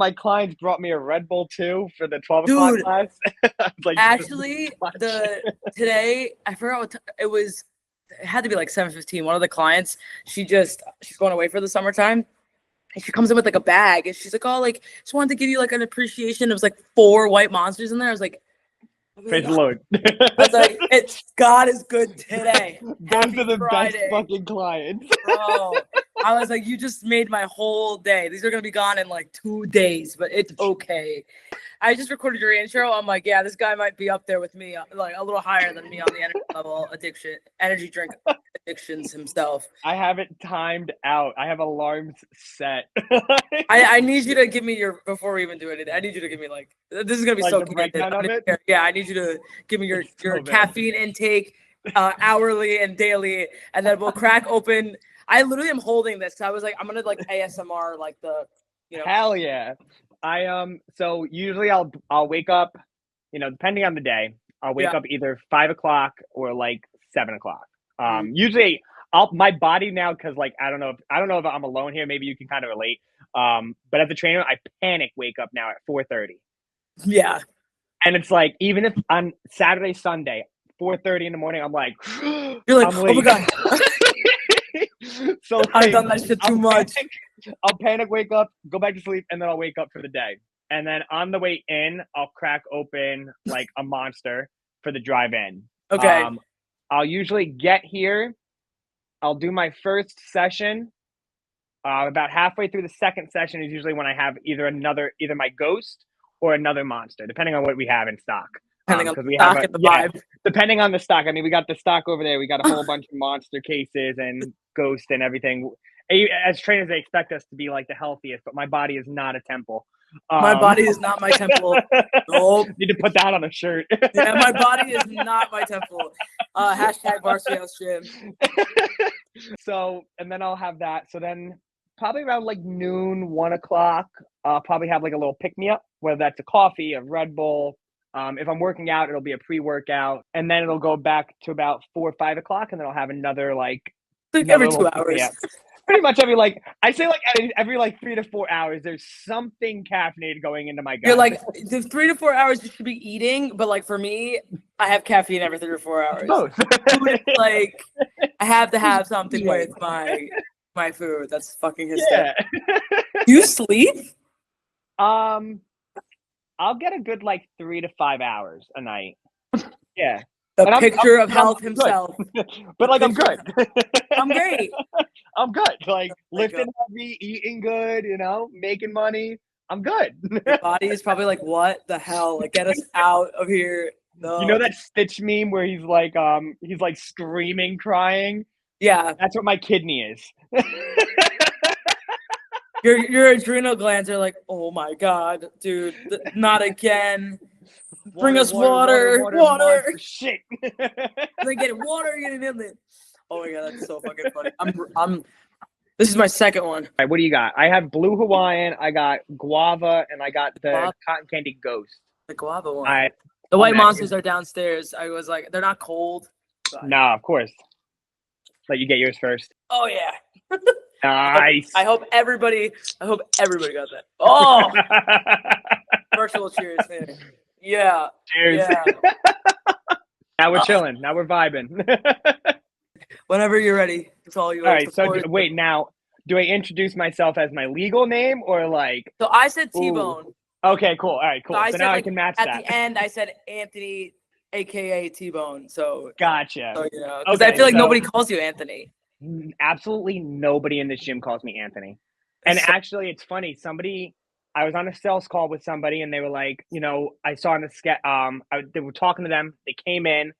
My clients brought me a Red Bull too for the 12 o'clock Dude, class. I was like, actually, today I forgot what it was. It had to be like 7:15. One of the clients, she's going away for the summertime. And she comes in with like a bag and she's like, oh, like just wanted to give you like an appreciation. It was like 4 white monsters in there. praise the Lord. I was like, it's God is good today. Those Happy are the best Friday. fucking clients. Bro, I was like, you just made my whole day. These are gonna be gone in like 2 days, but it's okay. I just recorded your intro. I'm like, yeah, this guy might be up there with me, like a little higher than me on the energy level energy drink addictions himself. I have it timed out. I have alarms set. I need you to give me before we even do it. I need you to give me like, this is gonna be like so the breakdown of it. Yeah, I need you to give me your so caffeine intake, hourly and daily, and then we'll crack open. I literally am holding this. I was like, I'm gonna like ASMR like Hell yeah. So usually I'll wake up, depending on the day, I'll wake up either 5 o'clock or like 7 o'clock. Usually my body now, cause like, I don't know if I'm alone here. Maybe you can kind of relate. But as a trainer, I panic wake up now at 4:30. Yeah. And it's like, even if on Saturday, Sunday, 4:30 in the morning, I'm like, you're like, I'm oh my God. So I've done that shit too much. I'll panic, wake up, go back to sleep, and then I'll wake up for the day. And then on the way in, I'll crack open like a monster for the drive in. Okay. I'll usually get here. I'll do my first session. About halfway through the second session is usually when I have either my ghost or another monster, depending on what we have in stock. Depending on the stock and the vibe. Depending on the stock. I mean, we got the stock over there. We got a whole bunch of monster cases and ghost and everything. As trainers, they expect us to be like the healthiest, but my body is not a temple. My body is not my temple. Nope. Need to put that on a shirt. Yeah, my body is not my temple. Hashtag varsity house gym. So, and then I'll have that. So then probably around like noon, 1 o'clock, I'll probably have like a little pick-me-up, whether that's a coffee, a Red Bull. If I'm working out, it'll be a pre-workout. And then it'll go back to about 4 or 5 o'clock. And then I'll have another every 2 hours. Pretty much every 3 to 4 hours, there's something caffeinated going into my gut. You're like, the 3 to 4 hours you should be eating, but like for me, I have caffeine every 3 or 4 hours. Both. Like, I have to have something with my food. That's fucking hysterical. Yeah. Do you sleep? I'll get a good 3 to 5 hours a night. Yeah. The picture of health himself. But I'm good. I'm great. I'm good. Like lifting heavy, eating good, making money. I'm good. Your body is probably like, what the hell? Like, get us out of here. No. You know that Stitch meme where he's like screaming, crying? Yeah. That's what my kidney is. Your adrenal glands are like, oh my God, dude, not again. Bring us water. Shit. They get water. Oh my God, that's so fucking funny. This is my second one. All right, what do you got? I have blue Hawaiian, I got guava, and I got the cotton candy ghost. The guava one. The white monsters are downstairs. I was like, they're not cold. No, of course. Let you get yours first. Oh yeah. Nice. I hope everybody got that. Oh. Virtual cheers. Man. Yeah. Cheers. Yeah. Now we're chilling. Now we're vibing. Whenever you're ready, it's all yours. All right. So wait, now, do I introduce myself as my legal name or like? So I said T-Bone. Ooh. Okay, cool. All right, cool. So now I can match that. At the end, I said Anthony, aka T-Bone. So gotcha. So, because I feel like nobody calls you Anthony. Absolutely nobody in this gym calls me Anthony. And actually, it's funny. I was on a sales call with somebody, and they were like, I saw in the sketch. They were talking to them. They came in,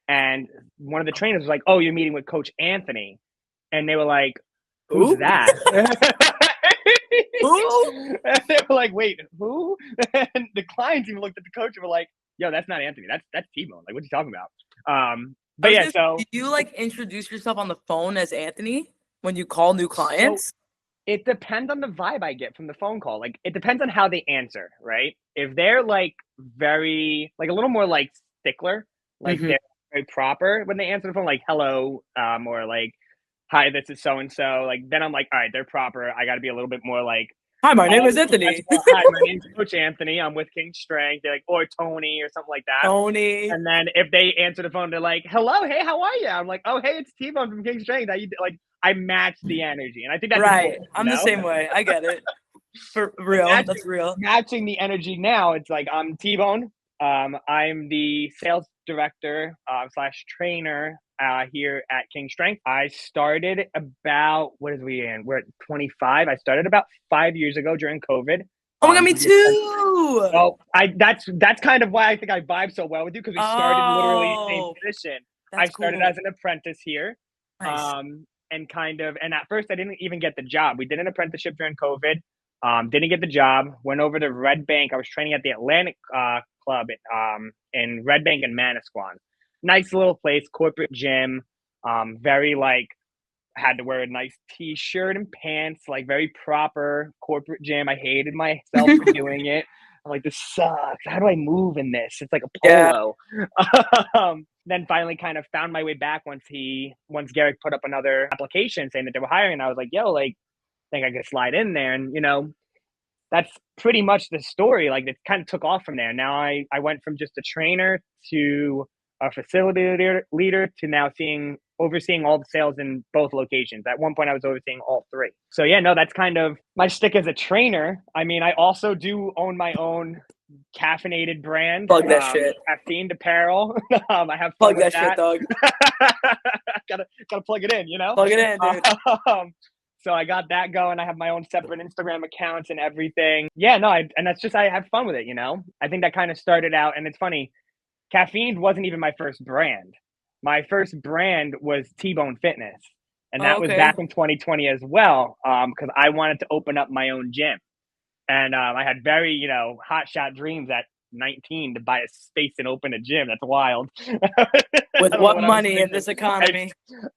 and one of the trainers was like, "Oh, you're meeting with Coach Anthony," and they were like, "Who's that?" Who? And they were like, "Wait, who?" And the clients even looked at the coach and were like, "Yo, that's not Anthony. That's T-Bone. Like, what are you talking about?" But yeah, so do you introduce yourself on the phone as Anthony when you call new clients? So it depends on the vibe I get from the phone call. Like, it depends on how they answer, right? If they're very a little more stickler, they're very proper when they answer the phone, like hello, or hi, this is so and so. Then I'm like, all right, they're proper. I got to be a little bit more Hi, my name is That's Anthony. why, hi, my name's Coach Anthony. I'm with King Strength. They're like, or Tony or something like that. Tony. And then if they answer the phone, they're like, "Hello, hey, how are you?" I'm like, "Oh, hey, it's T-Bone from King Strength." Like, I match the energy, and I think that's Right. important. I'm the same way. I get it. For real. That's real. Matching the energy now, it's like I'm T-Bone. I'm the sales director slash trainer here at King Strength. I started about what is we in? We're at 25. I started about 5 years ago during COVID. Oh my God, me too. Well, that's kind of why I think I vibe so well with you, because we started literally in the same position. I That's started cool. as an apprentice here, Nice. and at first I didn't even get the job. We did an apprenticeship during COVID. Didn't get the job. Went over to Red Bank. I was training at the Atlantic Club in Red Bank and Manasquan. Nice little place, corporate gym. Very like had to wear a nice t-shirt and pants, like very proper corporate gym. I hated myself for doing it. I'm like, this sucks. How do I move in this? It's like a Yeah. polo. Then finally kind of found my way back once Garrick put up another application saying that they were hiring. And I was like, yo, like, I think I could slide in there. And, that's pretty much the story. Like, it kind of took off from there. Now I went from just a trainer to a facility leader to now overseeing all the sales in both locations. At one point, I was overseeing all three. So yeah, no, that's kind of my stick as a trainer. I mean, I also do own my own caffeinated brand. Plug that shit. Caffeine apparel. I have Plug that shit, dog. gotta plug it in, Plug it in, dude. So I got that going. I have my own separate Instagram accounts and everything. Yeah, no, and that's just, I have fun with it, I think that kind of started out, and it's funny, Caffeine wasn't even my first brand. My first brand was T-Bone Fitness. And that was back in 2020 as well, because I wanted to open up my own gym. And I had very, hotshot dreams at 19 to buy a space and open a gym. That's wild. With what money in this economy?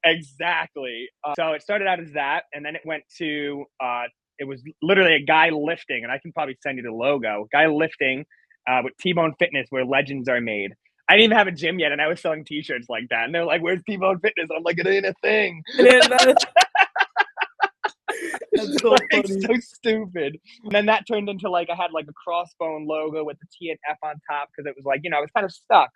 Exactly. So it started out as that, and then it went to, it was literally a guy lifting, and I can probably send you the logo, guy lifting with T-Bone Fitness, where legends are made. I didn't even have a gym yet, and I was selling T-shirts like that. And they're like, "Where's T-Bone Fitness?" I'm like, "It ain't a thing." That's so like, funny. so stupid. And then that turned into like I had like a crossbone logo with the T and F on top, because it was like, I was kind of stuck.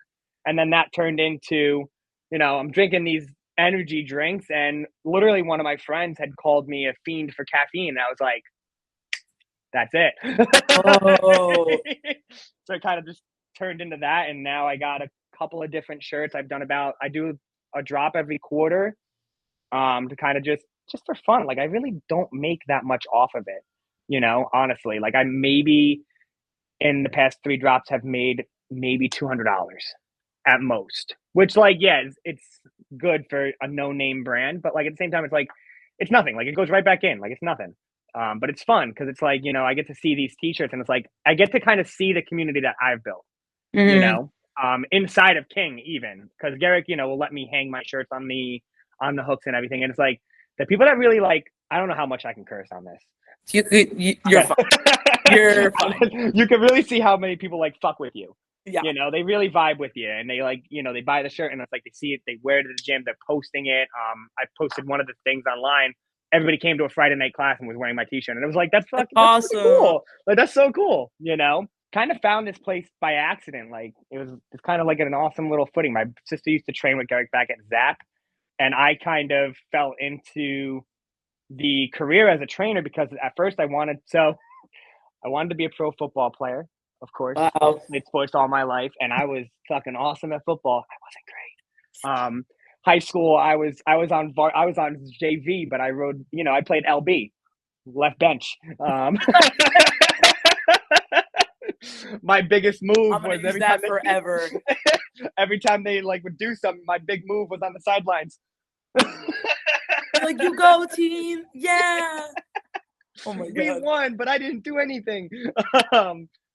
And then that turned into, I'm drinking these energy drinks, and literally one of my friends had called me a fiend for caffeine. And I was like, that's it. Oh. So it kind of just turned into that, and now I got a couple of different shirts. I do a drop every quarter, to kind of just for fun. Like, I really don't make that much off of it, honestly. Like, I maybe in the past 3 drops have made maybe $200 at most, which, like, yeah, it's good for a no-name brand, but like at the same time, it's like, it's nothing. Like, it goes right back in, like, it's nothing. But it's fun because it's like, I get to see these t-shirts, and it's like I get to kind of see the community that I've built, inside of King, even, because Garrick, will let me hang my shirts on the hooks and everything. And it's like the people that really, like, I don't know how much I can curse on this. You're fine. You're fine. You can really see how many people like fuck with you. Yeah. They really vibe with you, and they like, they buy the shirt, and it's like they see it, they wear it to the gym, they're posting it. I posted one of the things online. Everybody came to a Friday night class and was wearing my t-shirt, and it was like, that's fucking awesome. That's cool. Like, that's so cool. Kind of found this place by accident. Like, it's kind of like an awesome little footing. My sister used to train with Garrick back at Zap, and I kind of fell into the career as a trainer because at first I wanted to be a pro football player, of course. Wow. I played sports all my life, and I was fucking awesome at football. I wasn't great. High school, I was on JV, but I played LB, left bench. My biggest move was every time they like would do something, my big move was on the sidelines. Like, you go team, yeah. Oh my God. We won, but I didn't do anything.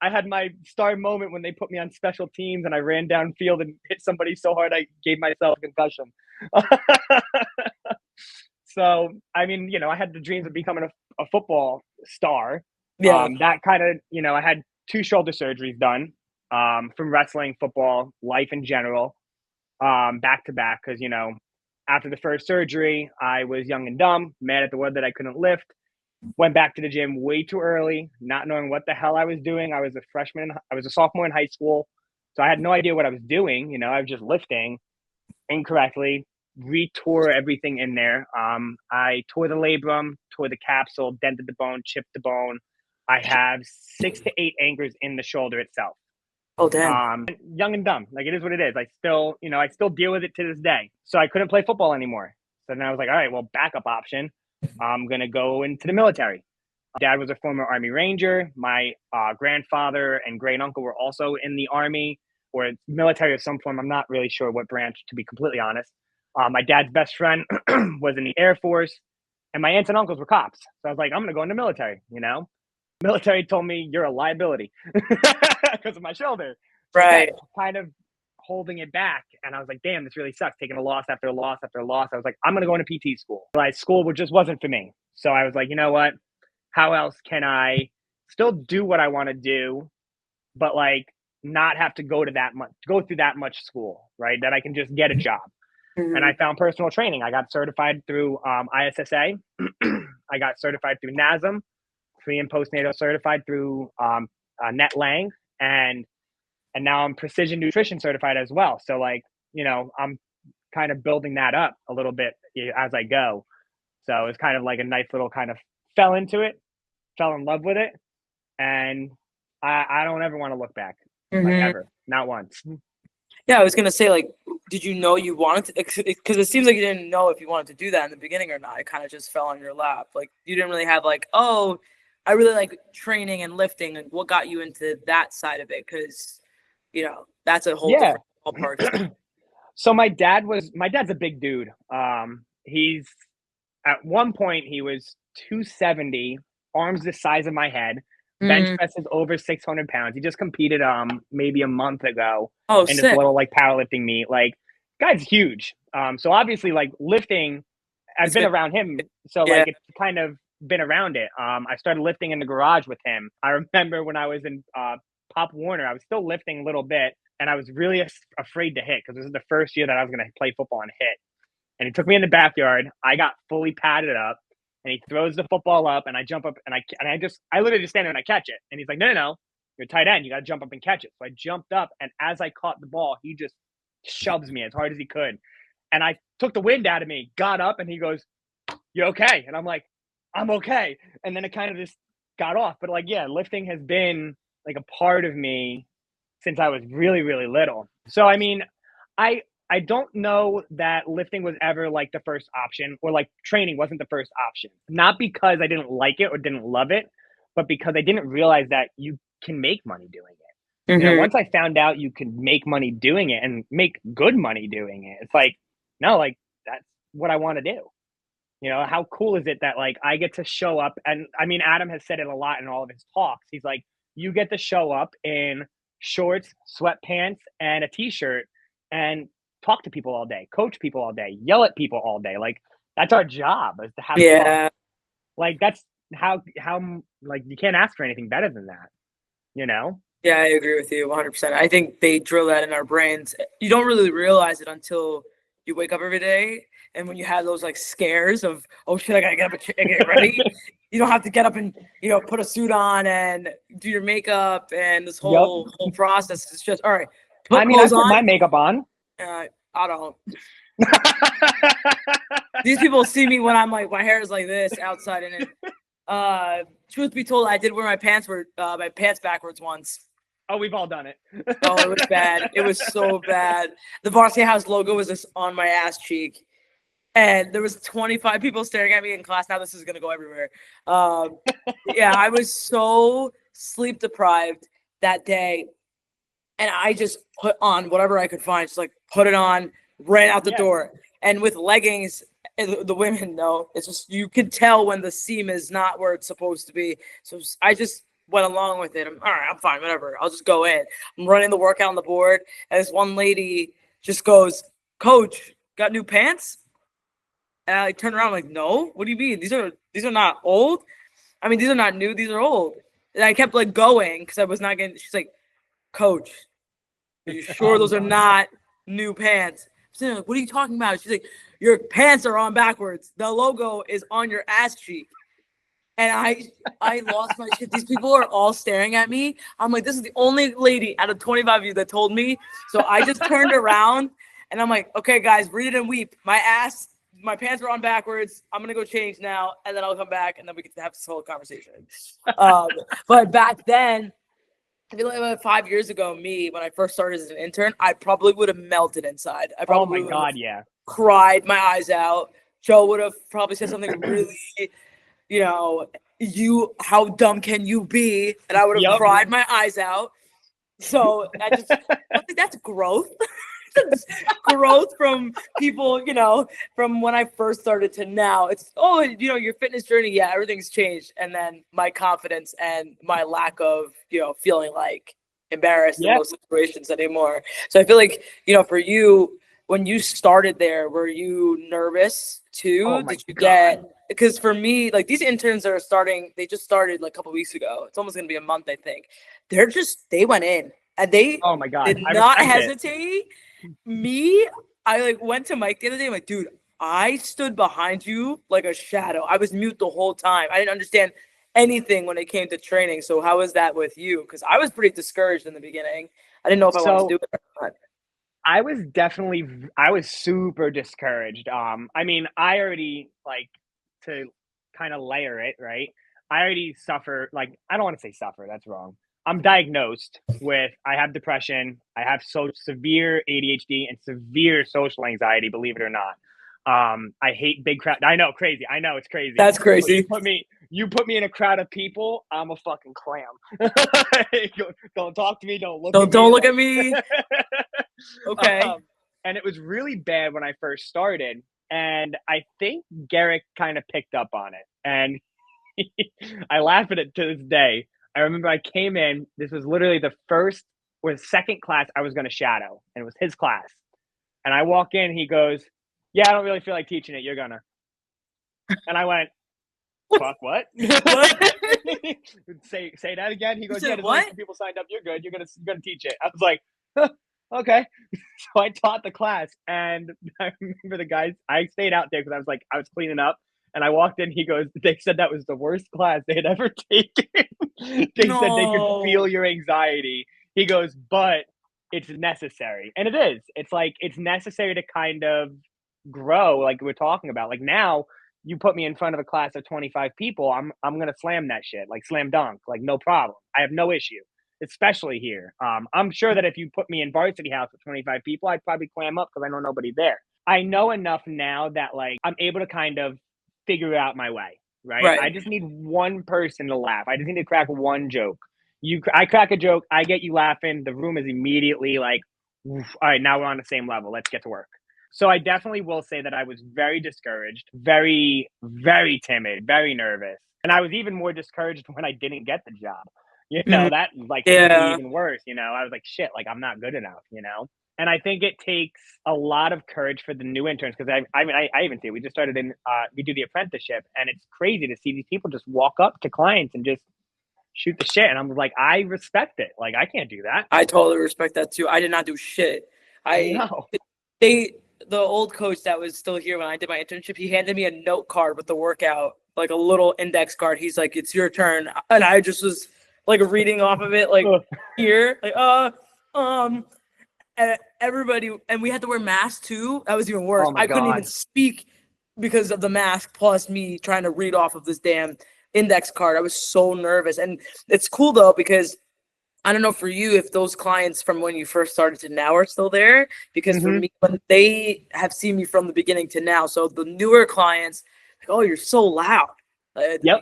I had my star moment when they put me on special teams, and I ran downfield and hit somebody so hard I gave myself a concussion. So, I mean, I had the dreams of becoming a football star. Yeah. That kind of, I had 2 shoulder surgeries done, from wrestling, football, life in general, back to back. Because, after the first surgery, I was young and dumb, mad at the world that I couldn't lift. Went back to the gym way too early, not knowing what the hell I was doing. I was a sophomore in high school. So I had no idea what I was doing. I was just lifting incorrectly, retore everything in there. I tore the labrum, tore the capsule, dented the bone, chipped the bone. I have 6 to 8 anchors in the shoulder itself. Oh, damn. Young and dumb. Like, it is what it is. I still deal with it to this day. So I couldn't play football anymore. So then I was like, all right, well, backup option. I'm going to go into the military. Dad was a former Army Ranger. My grandfather and great uncle were also in the Army or military of some form. I'm not really sure what branch, to be completely honest. My dad's best friend was in the Air Force, and my aunts and uncles were cops. So I was like, I'm going to go in the military, Military told me you're a liability because of my shoulder. So Right. kind of holding it back. And I was like, damn, this really sucks. Taking a loss after a loss after a loss. I was like, I'm going to go into PT school. Like, school just wasn't for me. So I was like, you know what? How else can I still do what I want to do, but like not have to go through that much school, right? That I can just get a job. Mhm. And I found personal training. I got certified through ISSA. I got certified through NASM, pre and postnatal certified through Net Lang, and now I'm precision nutrition certified as well. So like, I'm kind of building that up a little bit as I go. So it's kind of like a nice little kind of fell into it, fell in love with it, and I don't ever want to look back, like ever, not once. Yeah, I was gonna say, like, did you know you wanted to? Because it seems like you didn't know if you wanted to do that in the beginning or not. It kind of just fell on your lap. Like, you didn't really have like, oh, I really like training and lifting. And what got you into that side of it? Because that's a whole different ballpark. So my dad's a big dude. He's at one point he was 270, arms the size of my head, bench presses over 600 pounds. He just competed maybe a month ago in this little like powerlifting meet. Like, guy's huge. So obviously like lifting, I've been around him. So like it's kind of been around it. I started lifting in the garage with him. I remember when I was in Pop Warner, I was still lifting a little bit, and I was really afraid to hit because this is the first year that I was going to play football and hit. And he took me in the backyard. I got fully padded up, and he throws the football up, and I jump up, and I literally just stand there and I catch it. And he's like, no, you're a tight end. You got to jump up and catch it. So I jumped up, and as I caught the ball, he just shoves me as hard as he could. And I took the wind out of me, got up, and he goes, "You okay?" And I'm like, "I'm okay." And then it kind of just got off. But like, yeah, lifting has been like a part of me since I was really, really little. So, I mean, I don't know that lifting was ever like the first option, or like training wasn't the first option. Not because I didn't like it or didn't love it, but because I didn't realize that you can make money doing it. Once I found out you could make money doing it and make good money doing it, it's like, no, like that's what I want to do. How cool is it that like I get to show up? And I mean, Adam has said it a lot in all of his talks. He's like, you get to show up in shorts, sweatpants, and a t-shirt and talk to people all day, coach people all day, yell at people all day. Like, that's our job, is to have fun. Like, that's how like you can't ask for anything better than that, Yeah, I agree with you 100%. I think they drill that in our brains. You don't really realize it until you wake up every day. And when you have those like scares of, oh shit, I gotta get up and get ready. You don't have to get up and, put a suit on and do your makeup and this whole process. It's just, all right. I mean, I put my makeup on. I don't. These people see me when I'm like, my hair is like this outside. And truth be told, I did wear my pants backwards once. Oh, we've all done it. Oh, it was bad. It was so bad. The Varsity House logo was just on my ass cheek. And there was 25 people staring at me in class. Now this is going to go everywhere. Yeah, I was so sleep deprived that day. And I just put on whatever I could find. Just like put it on, ran out the door. And with leggings, the women know, it's just, you can tell when the seam is not where it's supposed to be. So I just went along with it. All right, I'm fine, whatever. I'll just go in. I'm running the workout on the board. And this one lady just goes, "Coach, got new pants?" And I turned around, I'm like, "No, what do you mean? These are not old. I mean, these are not new. These are old." And I kept like going because I was not getting. She's like, "Coach, are you sure those are not new pants?" I'm like, "What are you talking about?" She's like, "Your pants are on backwards. The logo is on your ass cheek." And I lost my shit. These people are all staring at me. I'm like, this is the only lady out of 25 of you that told me. So I just turned around and I'm like, okay, guys, read it and weep. My pants were on backwards. I'm going to go change now. And then I'll come back and then we can have this whole conversation. But back then, I feel like 5 years ago, when I first started as an intern, I probably would have melted inside. I probably cried my eyes out. Joe would have probably said something really, how dumb can you be? And I would have cried my eyes out. So I think that's growth. Growth from people, from when I first started to now. It's your fitness journey. Yeah, everything's changed. And then my confidence and my lack of, feeling like embarrassed in those situations anymore. So I feel like, for you, when you started there, were you nervous too? Oh Did you get, because for me, like these interns that are starting, they just started like a couple weeks ago. It's almost going to be a month, I think. They went in and they did not hesitate. I went to Mike the other day. I'm like, dude, I stood behind you like a shadow. I was mute the whole time. I didn't understand anything when it came to training. So how was that with you? Because I was pretty discouraged in the beginning. I didn't know if I wanted to do it or not. I was super discouraged. I already, to kind of layer it, right? I already suffer, I don't want to say suffer, that's wrong. I'm diagnosed with, I have depression, I have severe ADHD and severe social anxiety, believe it or not. I hate big crowd. I know, crazy. I know, it's crazy. That's crazy. You put me in a crowd of people, I'm a fucking clam. Don't talk to me. Don't look at me. Okay. And it was really bad when I first started. And I think Garrick kind of picked up on it. And I laugh at it to this day. I remember I came in, this was literally the first or second class I was going to shadow. And it was his class. And I walk in, he goes, yeah, I don't really feel like teaching it. You're gonna. And I went, fuck, what? say that again. He goes, yeah, there's only some people signed up. You're good. You're gonna teach it. I was like, huh, okay. So I taught the class, and I remember the guys. I stayed out there because I was cleaning up, and I walked in. He goes, they said that was the worst class they had ever taken. They said they could feel your anxiety. He goes, but it's necessary, and it is. It's necessary to kind of grow, like we're talking about. Like now, you put me in front of a class of 25 people, I'm gonna slam that shit, like slam dunk, like no problem. I have no issue, especially here. I'm sure that if you put me in varsity house with 25 people, I'd probably clam up because I know nobody there. I know enough now that I'm able to kind of figure out my way, right? I just need one person to laugh. I just need to crack one joke. I crack a joke, I get you laughing, the room is immediately like, all right, now we're on the same level, let's get to work. So I definitely will say that I was very discouraged, very, very timid, very nervous. And I was even more discouraged when I didn't get the job. That made me even worse. I was like, shit, I'm not good enough, And I think it takes a lot of courage for the new interns because I even see it. We just started we do the apprenticeship, and it's crazy to see these people just walk up to clients and just shoot the shit. And I'm like, I respect it. I can't do that. I totally respect that too. I did not do shit. I know. The old coach that was still here when I did my internship, he handed me a note card with the workout, like a little index card. He's like, it's your turn. And I just was reading off of it, here, and everybody, and we had to wear masks too. That was even worse. I couldn't even speak because of the mask, plus me trying to read off of this damn index card. I was so nervous. And it's cool though, because I don't know for you if those clients from when you first started to now are still there, because for me, when they have seen me from the beginning to now, so the newer clients, oh, you're so loud.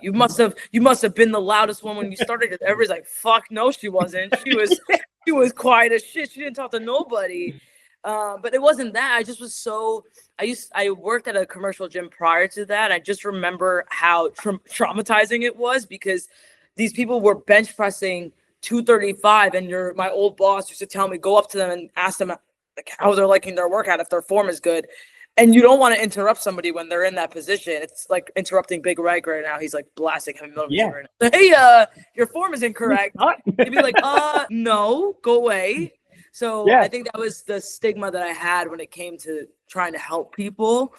You must have been the loudest one when you started. Because everybody's like, fuck, no, she wasn't. She was quiet as shit. She didn't talk to nobody. But it wasn't that. I just was so. I worked at a commercial gym prior to that. I just remember how traumatizing it was because these people were bench pressing 235, and my old boss used to tell me, go up to them and ask them how they're liking their workout, if their form is good. And you don't want to interrupt somebody when they're in that position. It's like interrupting Big Reich right now. He's blasting him right now. Hey, your form is incorrect. He'd be like, no, go away. So Yeah. I think that was the stigma that I had when it came to trying to help people.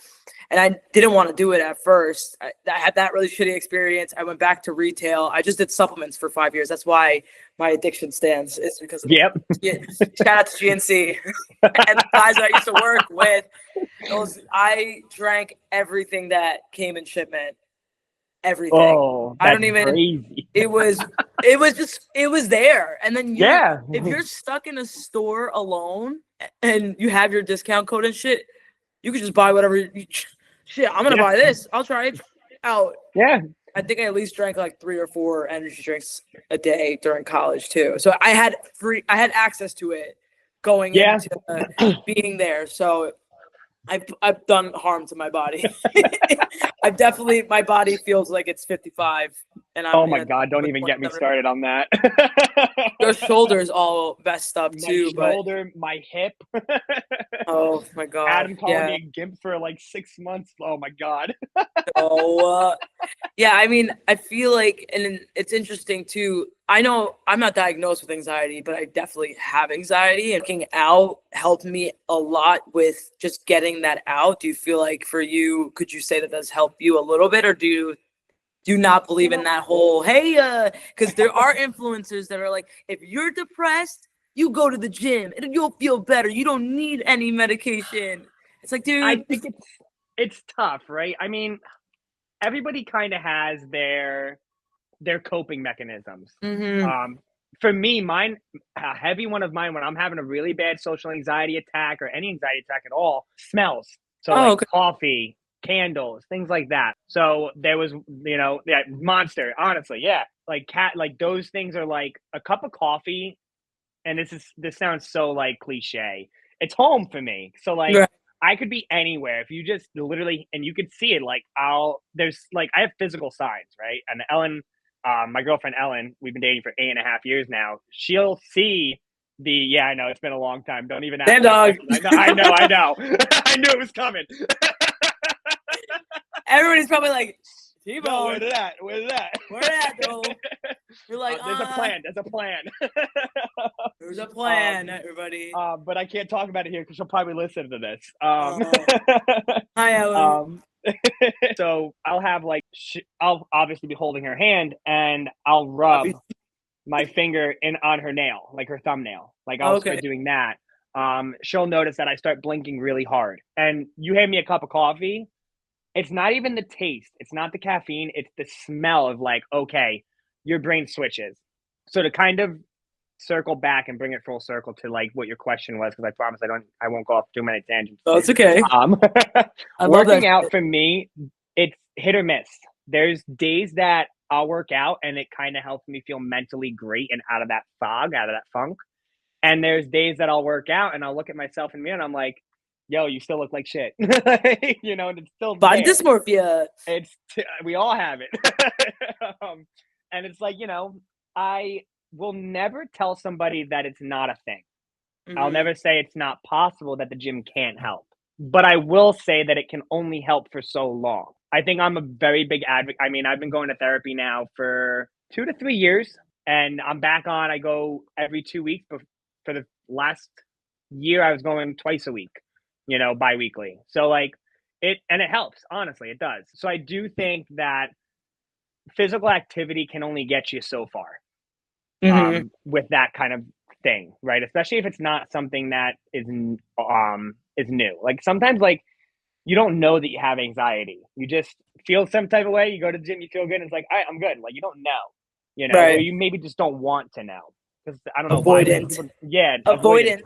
And I didn't want to do it at first. I had that really shitty experience. I went back to retail. I just did supplements for 5 years. That's why my addiction stands. It's because of Yep. shout out to GNC and the guys that I used to work with. I drank everything that came in shipment. Everything. Oh, I don't that's even. crazy. It was there. And then Yeah. if you're stuck in a store alone and you have your discount code and shit, you could just buy whatever. Shit, I'm gonna buy this. I'll try it out. Yeah. I think I at least drank like 3 or 4 energy drinks a day during college too. So I had access to it going into being there. So I've done harm to my body. My body feels like it's 55, and I'm. Oh my God! Don't even get me started on that. Your shoulder's all messed up too. My shoulder, my hip. Oh my God! Adam called me a gimp for like 6 months. Oh my God. Yeah. I mean, I feel like, and it's interesting too. I know I'm not diagnosed with anxiety, but I definitely have anxiety. And working out helped me a lot with just getting that out. Do you feel like for you, could you say that does help you a little bit, or do you not believe in that whole, hey, because there are influencers that are like, if you're depressed, you go to the gym and you'll feel better. You don't need any medication. It's like, dude. I think it's tough, right? I mean, everybody kind of has their coping mechanisms. Mm-hmm. For me, a heavy one of mine when I'm having a really bad social anxiety attack or any anxiety attack at all, smells. So coffee, candles, things like that. So there was, Monster, honestly, yeah. Like those things are like a cup of coffee, and this sounds so like cliche. It's home for me. So like I could be anywhere if you just literally, and you could see it. Like I have physical signs, right? And Ellen, my girlfriend Ellen, we've been dating for 8.5 years now. She'll see I know it's been a long time. Don't even ask. Damn dog. I know. I knew it was coming. Everybody's probably like, no, where's that? Where that though? You're like, there's a plan. There's a plan. There's a plan, everybody. But I can't talk about it here because she'll probably listen to this. Hi, Ellen. So I'll have I'll obviously be holding her hand, and I'll rub my finger on her nail, like her thumbnail. Like I'll start doing that. She'll notice that I start blinking really hard. And you hand me a cup of coffee, it's not even the taste. It's not the caffeine. It's the smell of like, okay, your brain switches. So to kind of circle back and bring it full circle to like what your question was, because I promise I won't go off too many tangents. Oh, it's okay. Working out for me, it's hit or miss. There's days that I'll work out and it kind of helps me feel mentally great and out of that fog, out of that funk. And there's days that I'll work out and I'll look at myself in the mirror and I'm like, yo, you still look like shit. And it's still body dysmorphia. We all have it. And it's like, I will never tell somebody that it's not a thing. Mm-hmm. I'll never say it's not possible that the gym can't help. But I will say that it can only help for so long. I think I'm a very big advocate. I mean, I've been going to therapy now for 2 to 3 years, and I'm back on. I go every 2 weeks, but for the last year, I was going twice a week, bi-weekly. So it helps. Honestly, it does. So I do think that physical activity can only get you so far. Mm-hmm. With that kind of thing, right? Especially if it's not something that is new. Like sometimes, you don't know that you have anxiety. You just feel some type of way. You go to the gym, you feel good, and it's like, all right, I'm good. Like you don't know, right. Or you maybe just don't want to know because I don't know. Avoidant. Avoidant.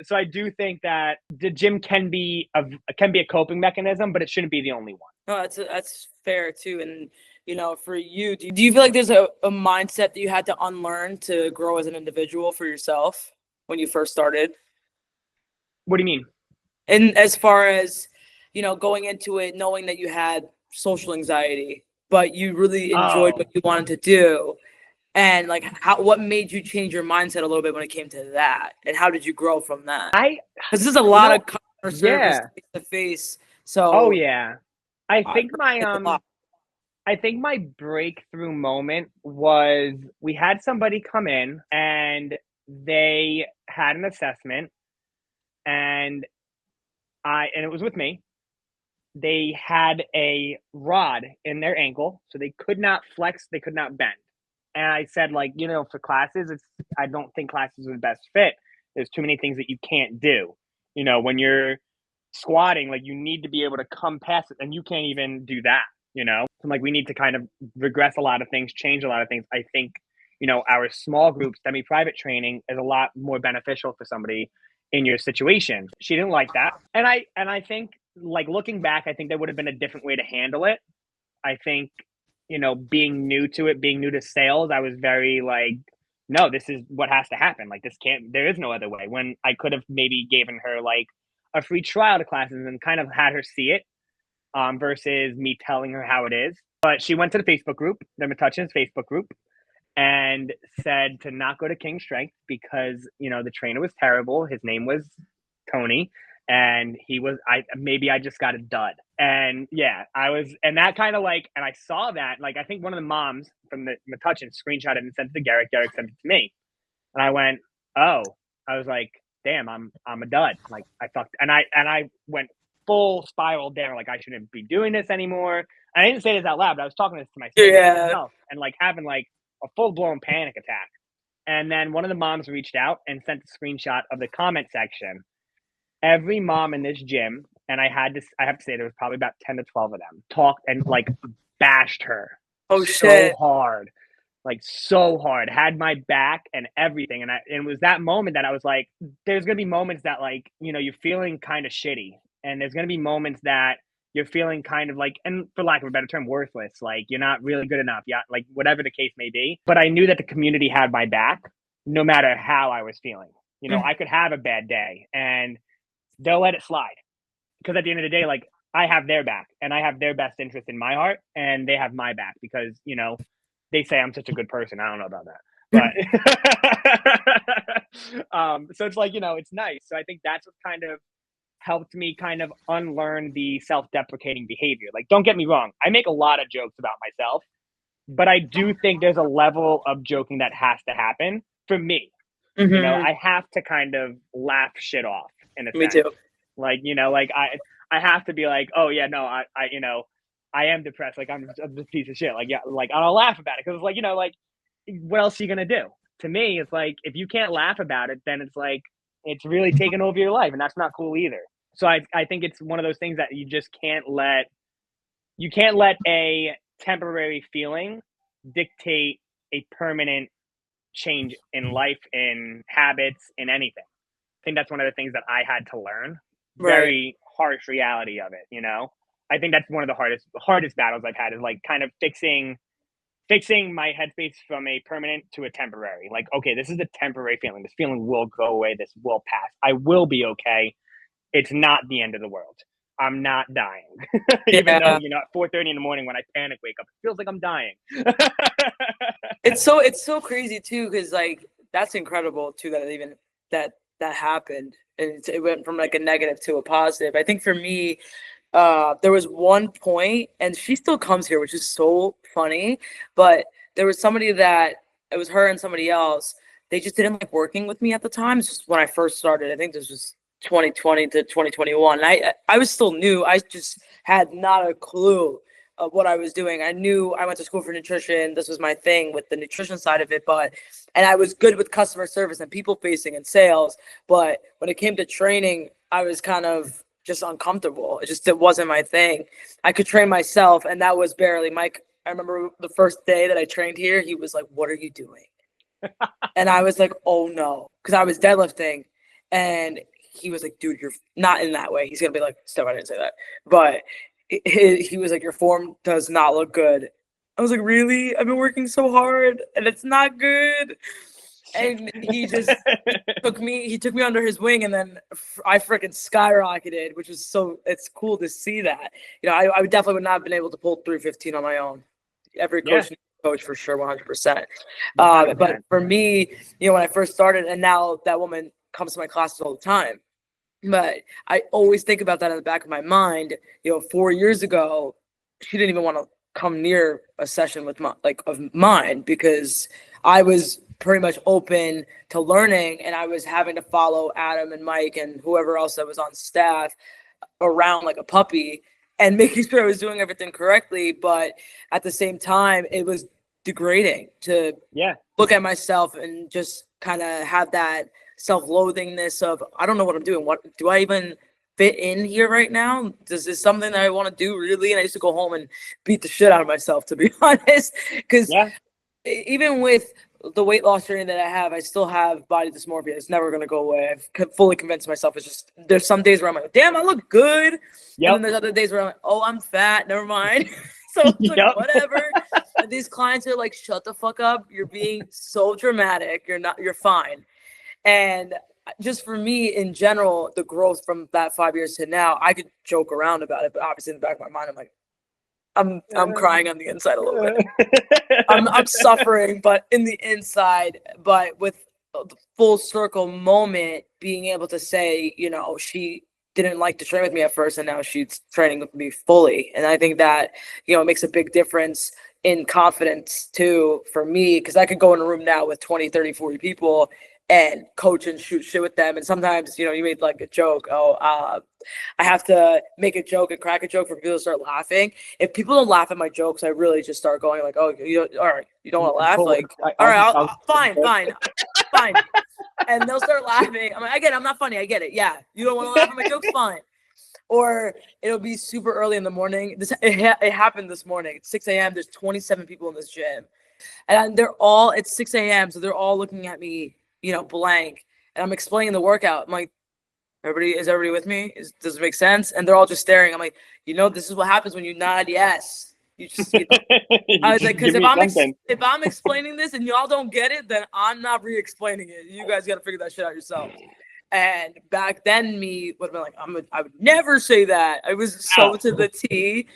So I do think that the gym can be a coping mechanism, but it shouldn't be the only one. No, that's fair too, and. For you, do you feel like there's a mindset that you had to unlearn to grow as an individual for yourself when you first started? What do you mean? And as far as, going into it, knowing that you had social anxiety, but you really enjoyed what you wanted to do. And what made you change your mindset a little bit when it came to that? And how did you grow from that? Because there's a lot of customer service face to face. So, I think I think my breakthrough moment was we had somebody come in and they had an assessment, and it was with me. They had a rod in their ankle, so they could not flex, they could not bend. And I said, like, for classes, I don't think classes are the best fit. There's too many things that you can't do. When you're squatting, like, you need to be able to come past it, and you can't even do that. So I'm like, we need to kind of regress a lot of things, change a lot of things. I think, our small group semi-private training is a lot more beneficial for somebody in your situation. She didn't like that. And I think, like, looking back, I think there would have been a different way to handle it. I think, being new to it, being new to sales, I was very like, no, this is what has to happen. Like, there is no other way. When I could have maybe given her like a free trial to classes and kind of had her see it, versus me telling her how it is. But she went to the Facebook group, the Metuchen's Facebook group, and said to not go to King Strength because, the trainer was terrible. His name was Tony. And I just got a dud. And yeah, and that kind of like, and I saw that, like, I think one of the moms from the Metuchen screenshot it and sent it to Garrett. Garrett sent it to me. And I went, oh, I was like, damn, I'm a dud. Like, I fucked, and I went full spiral down. Like, I shouldn't be doing this anymore. And I didn't say this out loud, but I was talking this to myself and like having like a full blown panic attack. And then one of the moms reached out and sent a screenshot of the comment section. Every mom in this gym, and I have to say there was probably about 10 to 12 of them, talked and like bashed her. Oh, so hard, had my back and everything. And it was that moment that I was like, there's going to be moments that, like, you're feeling kind of shitty. And there's going to be moments that you're feeling kind of like, and for lack of a better term, worthless. Like, you're not really good enough. Yeah. Like, whatever the case may be. But I knew that the community had my back no matter how I was feeling. I could have a bad day and they'll let it slide, because at the end of the day, like, I have their back and I have their best interest in my heart, and they have my back because, they say I'm such a good person. I don't know about that, but so it's like, it's nice. So I think that's what kind of helped me kind of unlearn the self-deprecating behavior. Like, don't get me wrong, I make a lot of jokes about myself, but I do think there's a level of joking that has to happen for me. Mm-hmm. I have to kind of laugh shit off. Me too. Like, like I have to be like, oh yeah, no, I am depressed. Like, I'm a piece of shit. Like, yeah, like, I'll laugh about it. Cause it's like, like, what else are you going to do? To me, it's like, if you can't laugh about it, then it's like, it's really taking over your life, and that's not cool either. So I think it's one of those things that you just can't let a temporary feeling dictate a permanent change in life, in habits, in anything. I think that's one of the things that I had to learn. Very harsh reality of it, I think that's one of the hardest battles I've had, is like kind of fixing my headspace from a permanent to a temporary. Like, okay, this is a temporary feeling. This feeling will go away. This will pass. I will be okay. It's not the end of the world. I'm not dying. Even though, at 4:30 in the morning when I panic wake up, it feels like I'm dying. It's so crazy too, because like, that's incredible too, that even that happened, and it went from like a negative to a positive. I think for me, there was one point, and she still comes here, which is so funny, but there was somebody that, it was her and somebody else, they just didn't like working with me at the time. This was when I first started. I think this was 2020 to 2021. I was still new. I just had not a clue of what I was doing. I knew I went to school for nutrition. This was my thing with the nutrition side of it, and I was good with customer service and people facing and sales. But when it came to training, I was kind of just uncomfortable. It wasn't my thing. I could train myself, and that was barely Mike. I remember the first day that I trained here, he was like, "What are you doing?" And I was like, "Oh no," because I was deadlifting, and he was like, "Dude, you're not," in that way. He's gonna be like, "Steph, I didn't say that," but he was like, "Your form does not look good." I was like, "Really? I've been working so hard, and it's not good." And he just took me under his wing, and then I freaking skyrocketed, which was it's cool to see that. I definitely would not have been able to pull 315 on my own. Every coach for sure, 100%. But for me, when I first started, and now that woman comes to my classes all the time, but I always think about that in the back of my mind. 4 years ago, she didn't even want to come near a session with of mine, because I was pretty much open to learning, and I was having to follow Adam and Mike and whoever else that was on staff around like a puppy and making sure I was doing everything correctly. But at the same time, it was degrading to look at myself and just kind of have that self-loathingness of, I don't know what I'm doing. What do I even fit in here right now? This is something that I want to do really. And I used to go home and beat the shit out of myself, to be honest, because even with the weight loss journey that I have, I still have body dysmorphia. It's never going to go away. I've fully convinced myself. It's just, there's some days where I'm like, damn, I look good. And then there's other days where I'm like, oh, I'm fat. Never mind. So it's like, whatever. And these clients are like, shut the fuck up. You're being so dramatic. You're fine. And just for me in general, the growth from that 5 years to now, I could joke around about it, but obviously in the back of my mind, I'm like, I'm crying on the inside a little bit. I'm suffering, but in the inside, but with the full circle moment, being able to say, you know, she didn't like to train with me at first, and now she's training with me fully. And I think that, you know, it makes a big difference in confidence too for me, because I could go in a room now with 20, 30, 40 people and coach and shoot shit with them. And sometimes, you know, you made like a joke. I have to make a joke and crack a joke for people to start laughing. If people don't laugh at my jokes, I really just start going like, oh, all right, you don't want to laugh? Like, all right, fine. And they'll start laughing. I'm like, I get it. I'm not funny. I get it. Yeah. You don't want to laugh at my jokes? Fine. Or it'll be super early in the morning. It happened this morning. It's 6 a.m. There's 27 people in this gym. And it's 6 a.m. So they're all looking at me, you know, blank. And I'm explaining the workout. I'm like, is everybody with me? Does it make sense? And they're all just staring. I'm like, you know, this is what happens when you nod yes. You just, you know. I was like, because if I'm explaining this and y'all don't get it, then I'm not re-explaining it. You guys got to figure that shit out yourselves. And back then, me would have been like, I would never say that. I was so to the T.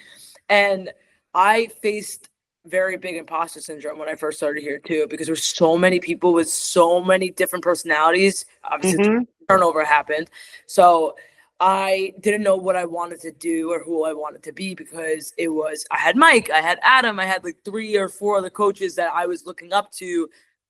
And I faced very big imposter syndrome when I first started here too, because there's so many people with so many different personalities. Obviously, turnover happened. So I didn't know what I wanted to do or who I wanted to be, because I had Mike, I had Adam, I had like 3 or 4 other coaches that I was looking up to,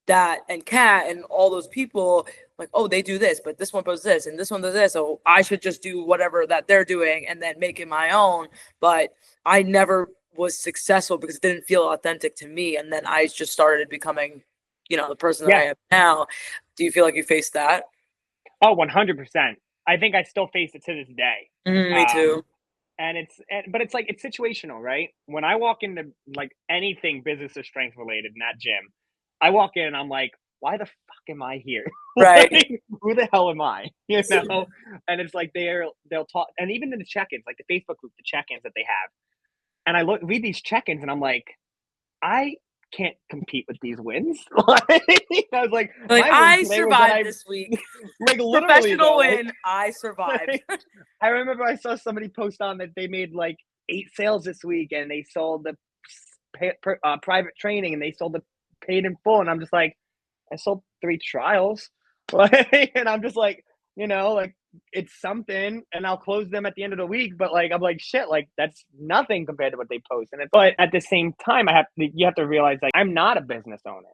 and Kat and all those people, like, oh, they do this, but this one does this and this one does this. So I should just do whatever that they're doing and then make it my own. But I never was successful because it didn't feel authentic to me. And then I just started becoming, you know, the person that I am now. Do you feel like you faced that? Oh, 100%. I think I still face it to this day. Me too. But it's like, it's situational, right? When I walk into like anything business or strength related in that gym, I walk in and I'm like, why the fuck am I here? Right. Like, who the hell am I? You know? And it's like they'll talk, and even in the check-ins, like the Facebook group, the check-ins that they have. And I read these check-ins and I'm like, I can't compete with these wins. I was like I survived this week. Like literally, professional win. I survived. I remember I saw somebody post on that they made like 8 sales this week, and they sold the private training, and they sold the paid in full, and I'm just like, I sold 3 trials, and I'm just like, you know, like, it's something, and I'll close them at the end of the week, but like, I'm like, shit, like, that's nothing compared to what they post. But at the same time, you have to realize, like, I'm not a business owner.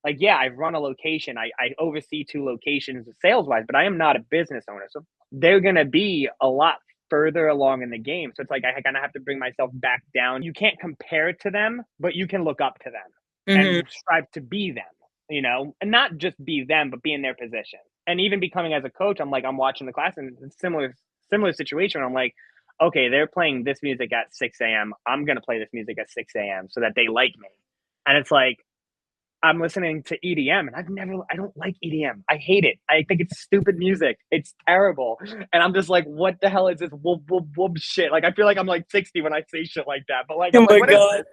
Like, yeah, I run a location, I oversee 2 locations sales wise, but I am not a business owner. So they're gonna be a lot further along in the game. So it's like, I kind of have to bring myself back down. You can't compare it to them, but you can look up to them and strive to be them, you know, and not just be them, but be in their position. And even becoming as a coach, I'm watching the class, and it's a similar situation. I'm like, okay, they're playing this music at 6 a.m. I'm going to play this music at 6 a.m. so that they like me. And it's like, I'm listening to EDM, and I don't like EDM. I hate it. I think it's stupid music. It's terrible. And I'm just like, what the hell is this whoop, whoop, whoop shit? Like, I feel like I'm like 60 when I say shit like that. But like, oh my God.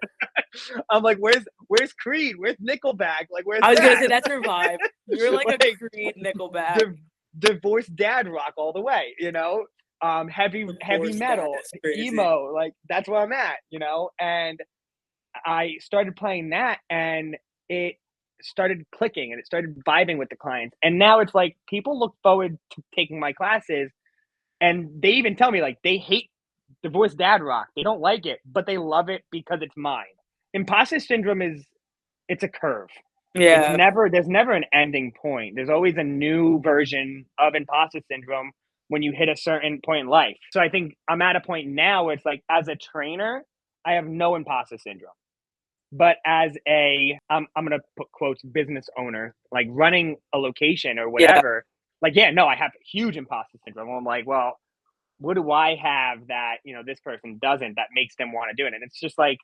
I'm like, where's Creed? Where's Nickelback? Like, where's I was going to say, that's your vibe. You're like a Creed, Nickelback. Divorced dad rock all the way, you know? Heavy metal, emo. Like, that's where I'm at, you know? And I started playing that, and it started clicking, and it started vibing with the clients. And now it's like, people look forward to taking my classes, and they even tell me, like, they hate divorced dad rock. They don't like it, but they love it because it's mine. Imposter syndrome it's a curve. Yeah. There's never an ending point. There's always a new version of imposter syndrome when you hit a certain point in life. So I think I'm at a point now where it's like, as a trainer, I have no imposter syndrome. But as I'm gonna put quotes, business owner, like running a location or Yeah. whatever, like, yeah, no, I have huge imposter syndrome. I'm like, well, what do I have that, this person doesn't, that makes them want to do it? And it's just like,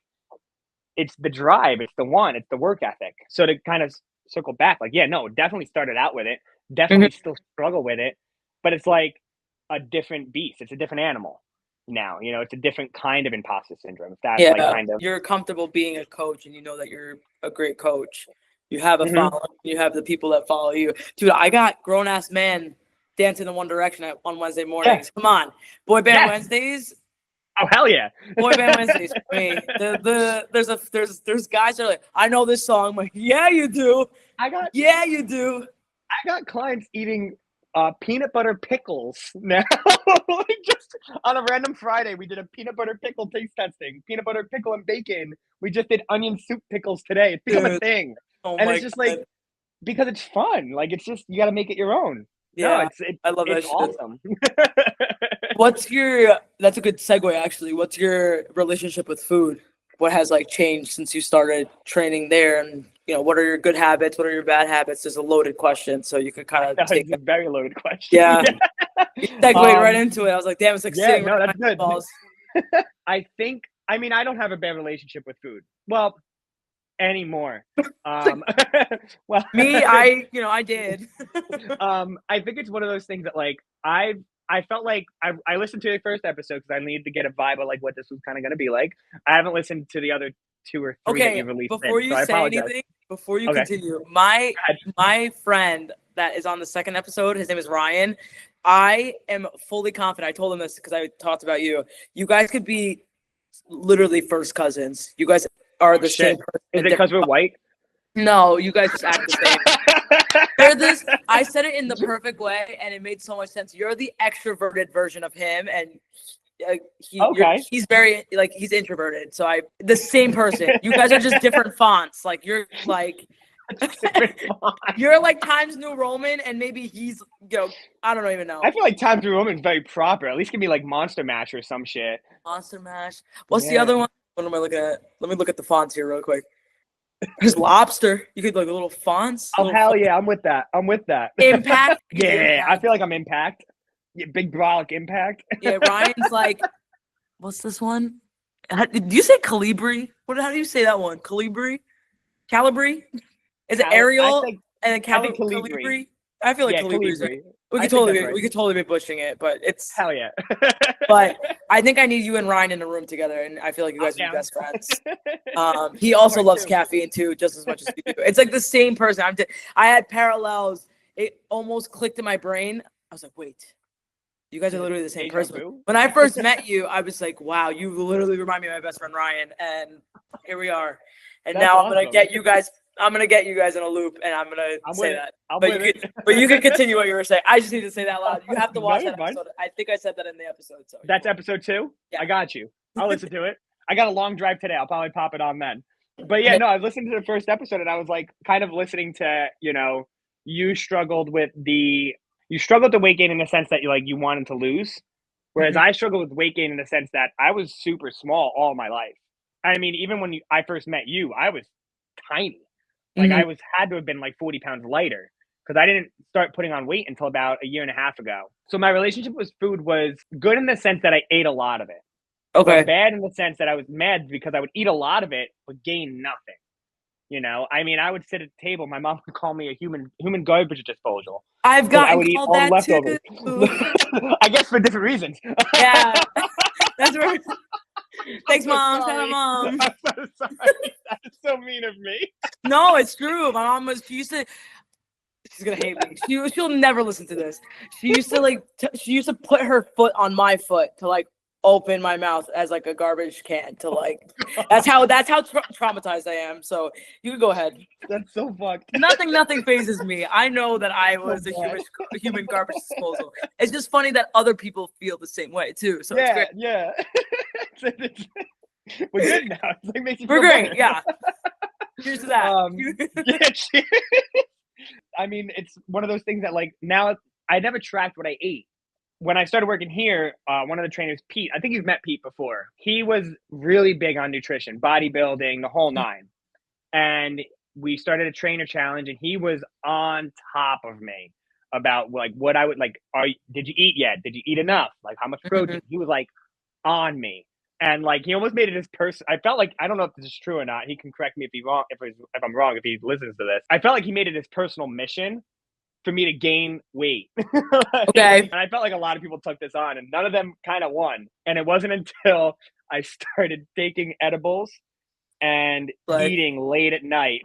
it's the drive, it's the want, it's the work ethic. So to kind of circle back, like, yeah, no, definitely started out with it, definitely still struggle with it, but it's like a different beast. It's a different animal now. It's a different kind of imposter syndrome. If that's like kind of, you're comfortable being a coach, and you know that you're a great coach. You have a Mhm. following. You have the people that follow you, dude. I got grown ass man dancing in One Direction on Wednesday mornings. Come on, boy band Wednesdays. Oh, hell yeah. Boy band Wednesdays for me. There's guys that are like, I know this song. I'm like, yeah, you do. Yeah, you do. I got clients eating peanut butter pickles now. Just on a random Friday, we did a peanut butter pickle taste testing. Peanut butter pickle and bacon. We just did onion soup pickles today. It's become a thing. Oh and my it's just God. like, because it's fun. Like, it's just, you got to make it your own. Yeah, No, I love that it's shit. awesome. That's a good segue, actually. What's your relationship with food? What has like changed since you started training there? And, what are your good habits? What are your bad habits? There's a loaded question, so you could kind of take a very loaded question. Yeah. You segued right into it. I was like, damn, it's like sitting no, right that's good. balls. I don't have a bad relationship with food. Well, anymore. Well, Me, I did. I think it's one of those things that like I felt like I listened to the first episode because I needed to get a vibe of like what this was kind of going to be like. I haven't listened to the other 2 or 3 that you released. Before you say anything, before you continue, my friend that is on the second episode, his name is Ryan. I am fully confident. I told him this because I talked about you. You guys could be literally first cousins. You guys are the same person. Is it because we're white? No, you guys just act the same. You're this. I said it in the perfect way, and it made so much sense. You're the extroverted version of him, and he's very he's introverted. So the same person. You guys are just different fonts. Like you're like you're like Times New Roman, and maybe he's I don't even know. I feel like Times New Roman is very proper. At least give me like Monster Mash or some shit. Monster Mash. What's the other one? What am I looking at? Let me look at the fonts here real quick. There's Lobster. You could like little fonts. Oh hell yeah, I'm with that. Impact. Yeah, I feel like I'm Impact. Yeah, big brolic Impact. Yeah, Ryan's like, what's this one? Do you say Calibri? How do you say that one? Calibri? Is it Ariel? And then Calibri? I feel like Calibri. We could totally be pushing it, but it's hell yeah. But I think I need you and Ryan in a room together, and I feel like you guys are best friends. He also loves caffeine too, just as much as you do. It's like the same person. I had parallels. It almost clicked in my brain. I was like, wait, you guys are literally the same person. When I first met you, I was like, wow, you literally remind me of my best friend Ryan, and here we are. And now I'm gonna get you guys. I'm gonna get you guys in a loop, and I'm gonna say that. But you can continue what you were saying. I just need to say that loud. You have to watch that episode. I think I said that in the episode. So that's episode 2. Yeah. I got you. I'll listen to it. I got a long drive today. I'll probably pop it on then. But yeah, no, I listened to the first episode, and I was like, kind of listening to you struggled with the weight gain in the sense that you wanted to lose, whereas I struggled with weight gain in the sense that I was super small all my life. I mean, even when I first met you, I was tiny. Like I had to have been like 40 pounds lighter because I didn't start putting on weight until about a year and a half ago. So my relationship with food was good in the sense that I ate a lot of it. Okay. But bad in the sense that I was mad because I would eat a lot of it but gain nothing. I mean, I would sit at the table. My mom would call me a human garbage disposal. I've gotten called that too. I guess for different reasons. Yeah. That's right. Thanks, Mom. Shout out, Mom. I'm so sorry. That's so mean of me. No, it's true. My mom she's gonna hate me. She'll never listen to this. She used to put her foot on my foot to like open my mouth as like a garbage can to like. That's how traumatized I am. So you can go ahead. That's so fucked. Nothing phases me. I know that I was a human garbage disposal. It's just funny that other people feel the same way too. So it's great. Yeah. We're good now. It's like makes you We're feel great. better. Yeah. Cheers to that. Yeah, cheers. I mean, it's one of those things that like now I never tracked what I ate. When I started working here, one of the trainers, Pete, I think you've met Pete before. He was really big on nutrition, bodybuilding, the whole nine. And we started a trainer challenge, and he was on top of me about like what I would like. Did you eat yet? Did you eat enough? Like how much protein? He was like on me, and like he almost made it his person. I felt like I don't know if this is true or not. He can correct me if I'm wrong if he listens to this. I felt like he made it his personal mission for me to gain weight. Okay. And I felt like a lot of people took this on, and none of them kind of won. And it wasn't until I started taking edibles and eating late at night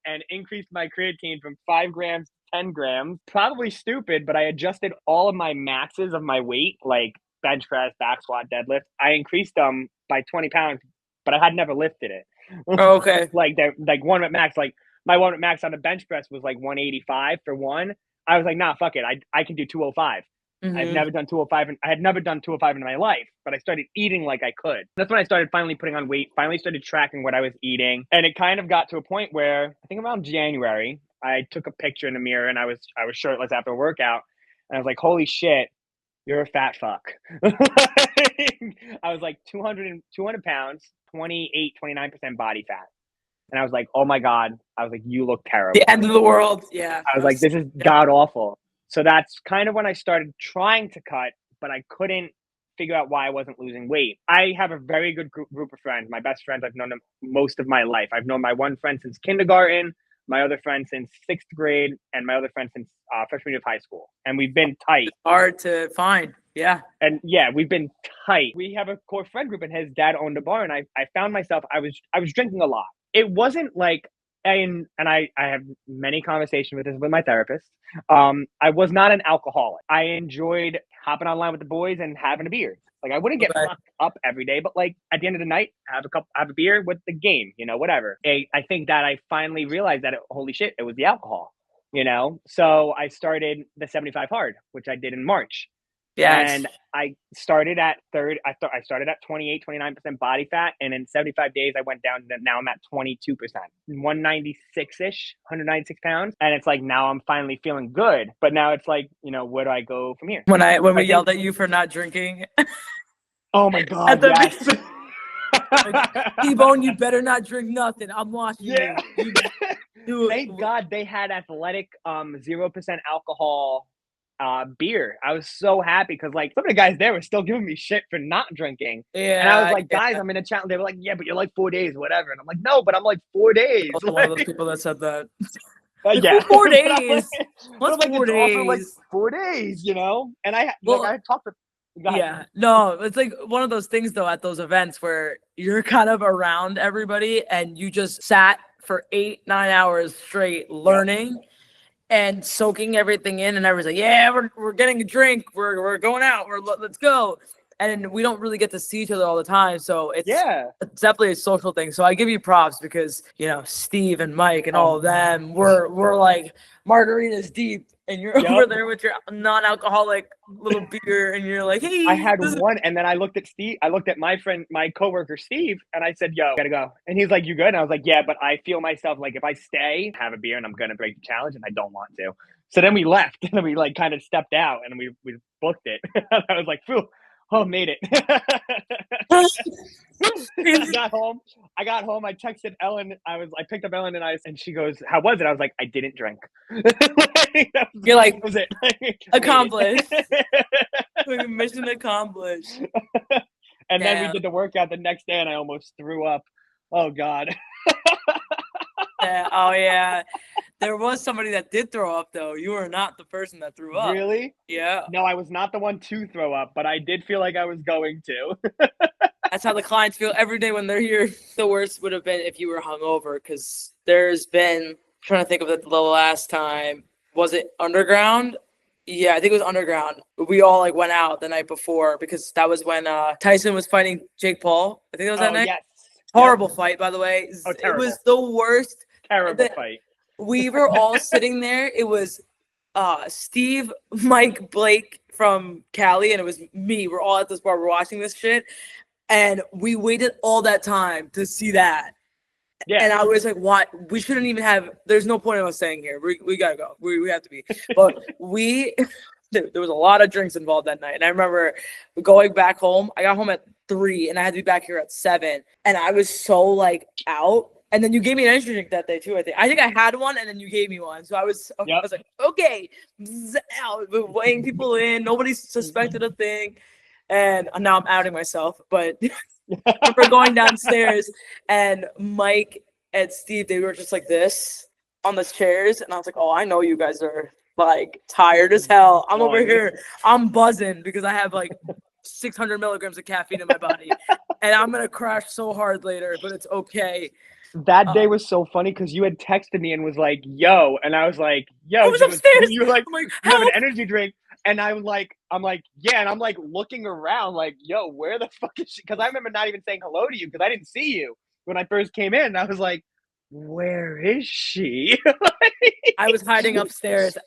and increased my creatine from 5 grams to 10 grams. Probably stupid, but I adjusted all of my maxes of my weight, like bench press, back squat, deadlift. I increased them by 20 pounds, but I had never lifted it. Oh, okay. like 1 rep max, like my 1 rep max on the bench press was like 185 for one. I was like, nah, fuck it. I can do 205. I've never done 205, and I had never done 205 in my life, but I started eating like I could. That's when I started finally putting on weight, finally started tracking what I was eating. And it kind of got to a point where I think around January, I took a picture in the mirror, and I was shirtless after a workout, and I was like, holy shit, you're a fat fuck. I was like 200 pounds, 29% body fat. And I was like, oh my God. I was like, you look terrible. The end of the world. Yeah. I was like, this is god awful. So that's kind of when I started trying to cut, but I couldn't figure out why I wasn't losing weight. I have a very good group of friends. My best friends, I've known them most of my life. I've known my one friend since kindergarten, my other friend since 6th grade, and my other friend since freshman year of high school. And we've been tight. Hard to find. Yeah. And yeah, we've been tight. We have a core friend group, and his dad owned a bar, and I found myself, I was drinking a lot. It wasn't like, and I have many conversations with this with my therapist. I was not an alcoholic. I enjoyed hopping online with the boys and having a beer. Like I wouldn't get fucked up every day, but like at the end of the night, have a beer with the game, whatever. I think that I finally realized that holy shit, it was the alcohol, So I started the 75 hard, which I did in March. Yes. And I started at I started at 28, 29% body fat. And in 75 days, I went down to now I'm at 22%, 196-ish, 196 pounds. And it's like, now I'm finally feeling good. But now it's like, where do I go from here? When we yelled at you for not drinking. Oh my God, yes. Like, T-Bone, you better not drink nothing. I'm watching you. Thank God they had athletic 0% alcohol beer. I was so happy because like some of the guys there were still giving me shit for not drinking. Yeah. And I was like, guys, I'm in a challenge. They were like, yeah, but you're like 4 days, whatever. And I'm like, no, but I'm like 4 days. One of those people that said that. Yeah. 4 days. What's like, 4 days? Like 4 days, And I talked to. Yeah, no, it's like one of those things though at those events where you're kind of around everybody and you just sat for 8-9 hours straight learning and soaking everything in, and everyone's like, yeah, we're getting a drink, we're going out, let's go. And we don't really get to see each other all the time, so it's definitely a social thing. So I give you props because Steve and Mike and all of them we're like margaritas deep, and you're over there with your non-alcoholic little beer, and you're like, hey. I had one, and then I looked at Steve. I looked at my friend, my coworker Steve, and I said, yo, gotta go. And he's like, you good? And I was like, yeah, but I feel myself like if I stay, have a beer, and I'm gonna break the challenge, and I don't want to. So then we left, and then we like kind of stepped out, and we booked it. I was like, phew. Oh, made it. I got home. I texted Ellen. I picked up Ellen and she goes, how was it? I was like, I didn't drink. You're like, was it? Accomplished. Mission accomplished. And then we did the workout the next day and I almost threw up. Oh God. Oh yeah. There was somebody that did throw up though. You were not the person that threw up. Really? Yeah. No, I was not the one to throw up, but I did feel like I was going to. That's how the clients feel every day when they're here. The worst would have been if you were hungover, because there's been, I'm trying to think of it the last time. Was it Underground? Yeah, I think it was Underground. We all like went out the night before because that was when Tyson was fighting Jake Paul. I think it was that night. Yes. Horrible fight, by the way. Oh, terrible. It was the worst. Terrible fight. We were all sitting there. It was Steve, Mike, Blake from Cali, and it was me. We're all at this bar. We're watching this shit. And we waited all that time to see that. Yeah. And I was like, what? We shouldn't even have, there's no point in us staying here. We gotta go. We have to be. But there was a lot of drinks involved that night. And I remember going back home. I got home at 3 and I had to be back here at 7. And I was so like out. And then you gave me an energy drink that day too, I think. I think I had one and then you gave me one. So I was like, okay, out, weighing people in. Nobody suspected a thing. And now I'm outing myself. But I remember going downstairs and Mike and Steve, they were just like this on the chairs. And I was like, oh, I know you guys are like tired as hell. I'm over here. I'm buzzing because I have like 600 milligrams of caffeine in my body. And I'm going to crash so hard later, but it's okay. That day was so funny because you had texted me and was like, yo. And I was like, yo. I was upstairs. You were like, I'm like, you have an energy drink. And I'm like, yeah. And I'm like looking around like, yo, where the fuck is she? Because I remember not even saying hello to you because I didn't see you when I first came in. And I was like, where is she? I was hiding upstairs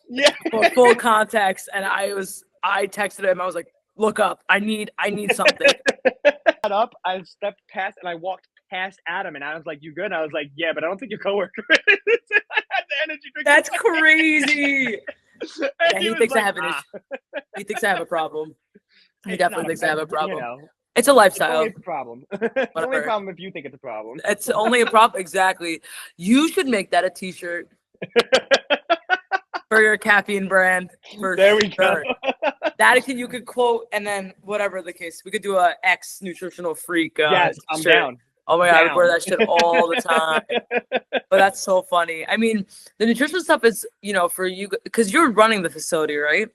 for full context. And I texted him. I was like, look up. I need something. I stepped past and I walked past Adam and I was like, you good? And I was like, yeah, but I don't think your coworker is. I had the energy drink. That's crazy. Yeah, he thinks like, I have an issue. He thinks I have a problem. He definitely thinks I have a problem. You know, it's a lifestyle. It's a problem. It's only a problem if you think it's a problem. It's only a problem. Exactly. You should make that a t-shirt for your caffeine brand. There we go. That you could quote, and then whatever the case, we could do a X nutritional freak. Yes, I'm shirt. Down. Oh my God, I wear that shit all the time. But that's so funny. I mean, the nutrition stuff is, for you, because you're running the facility, right?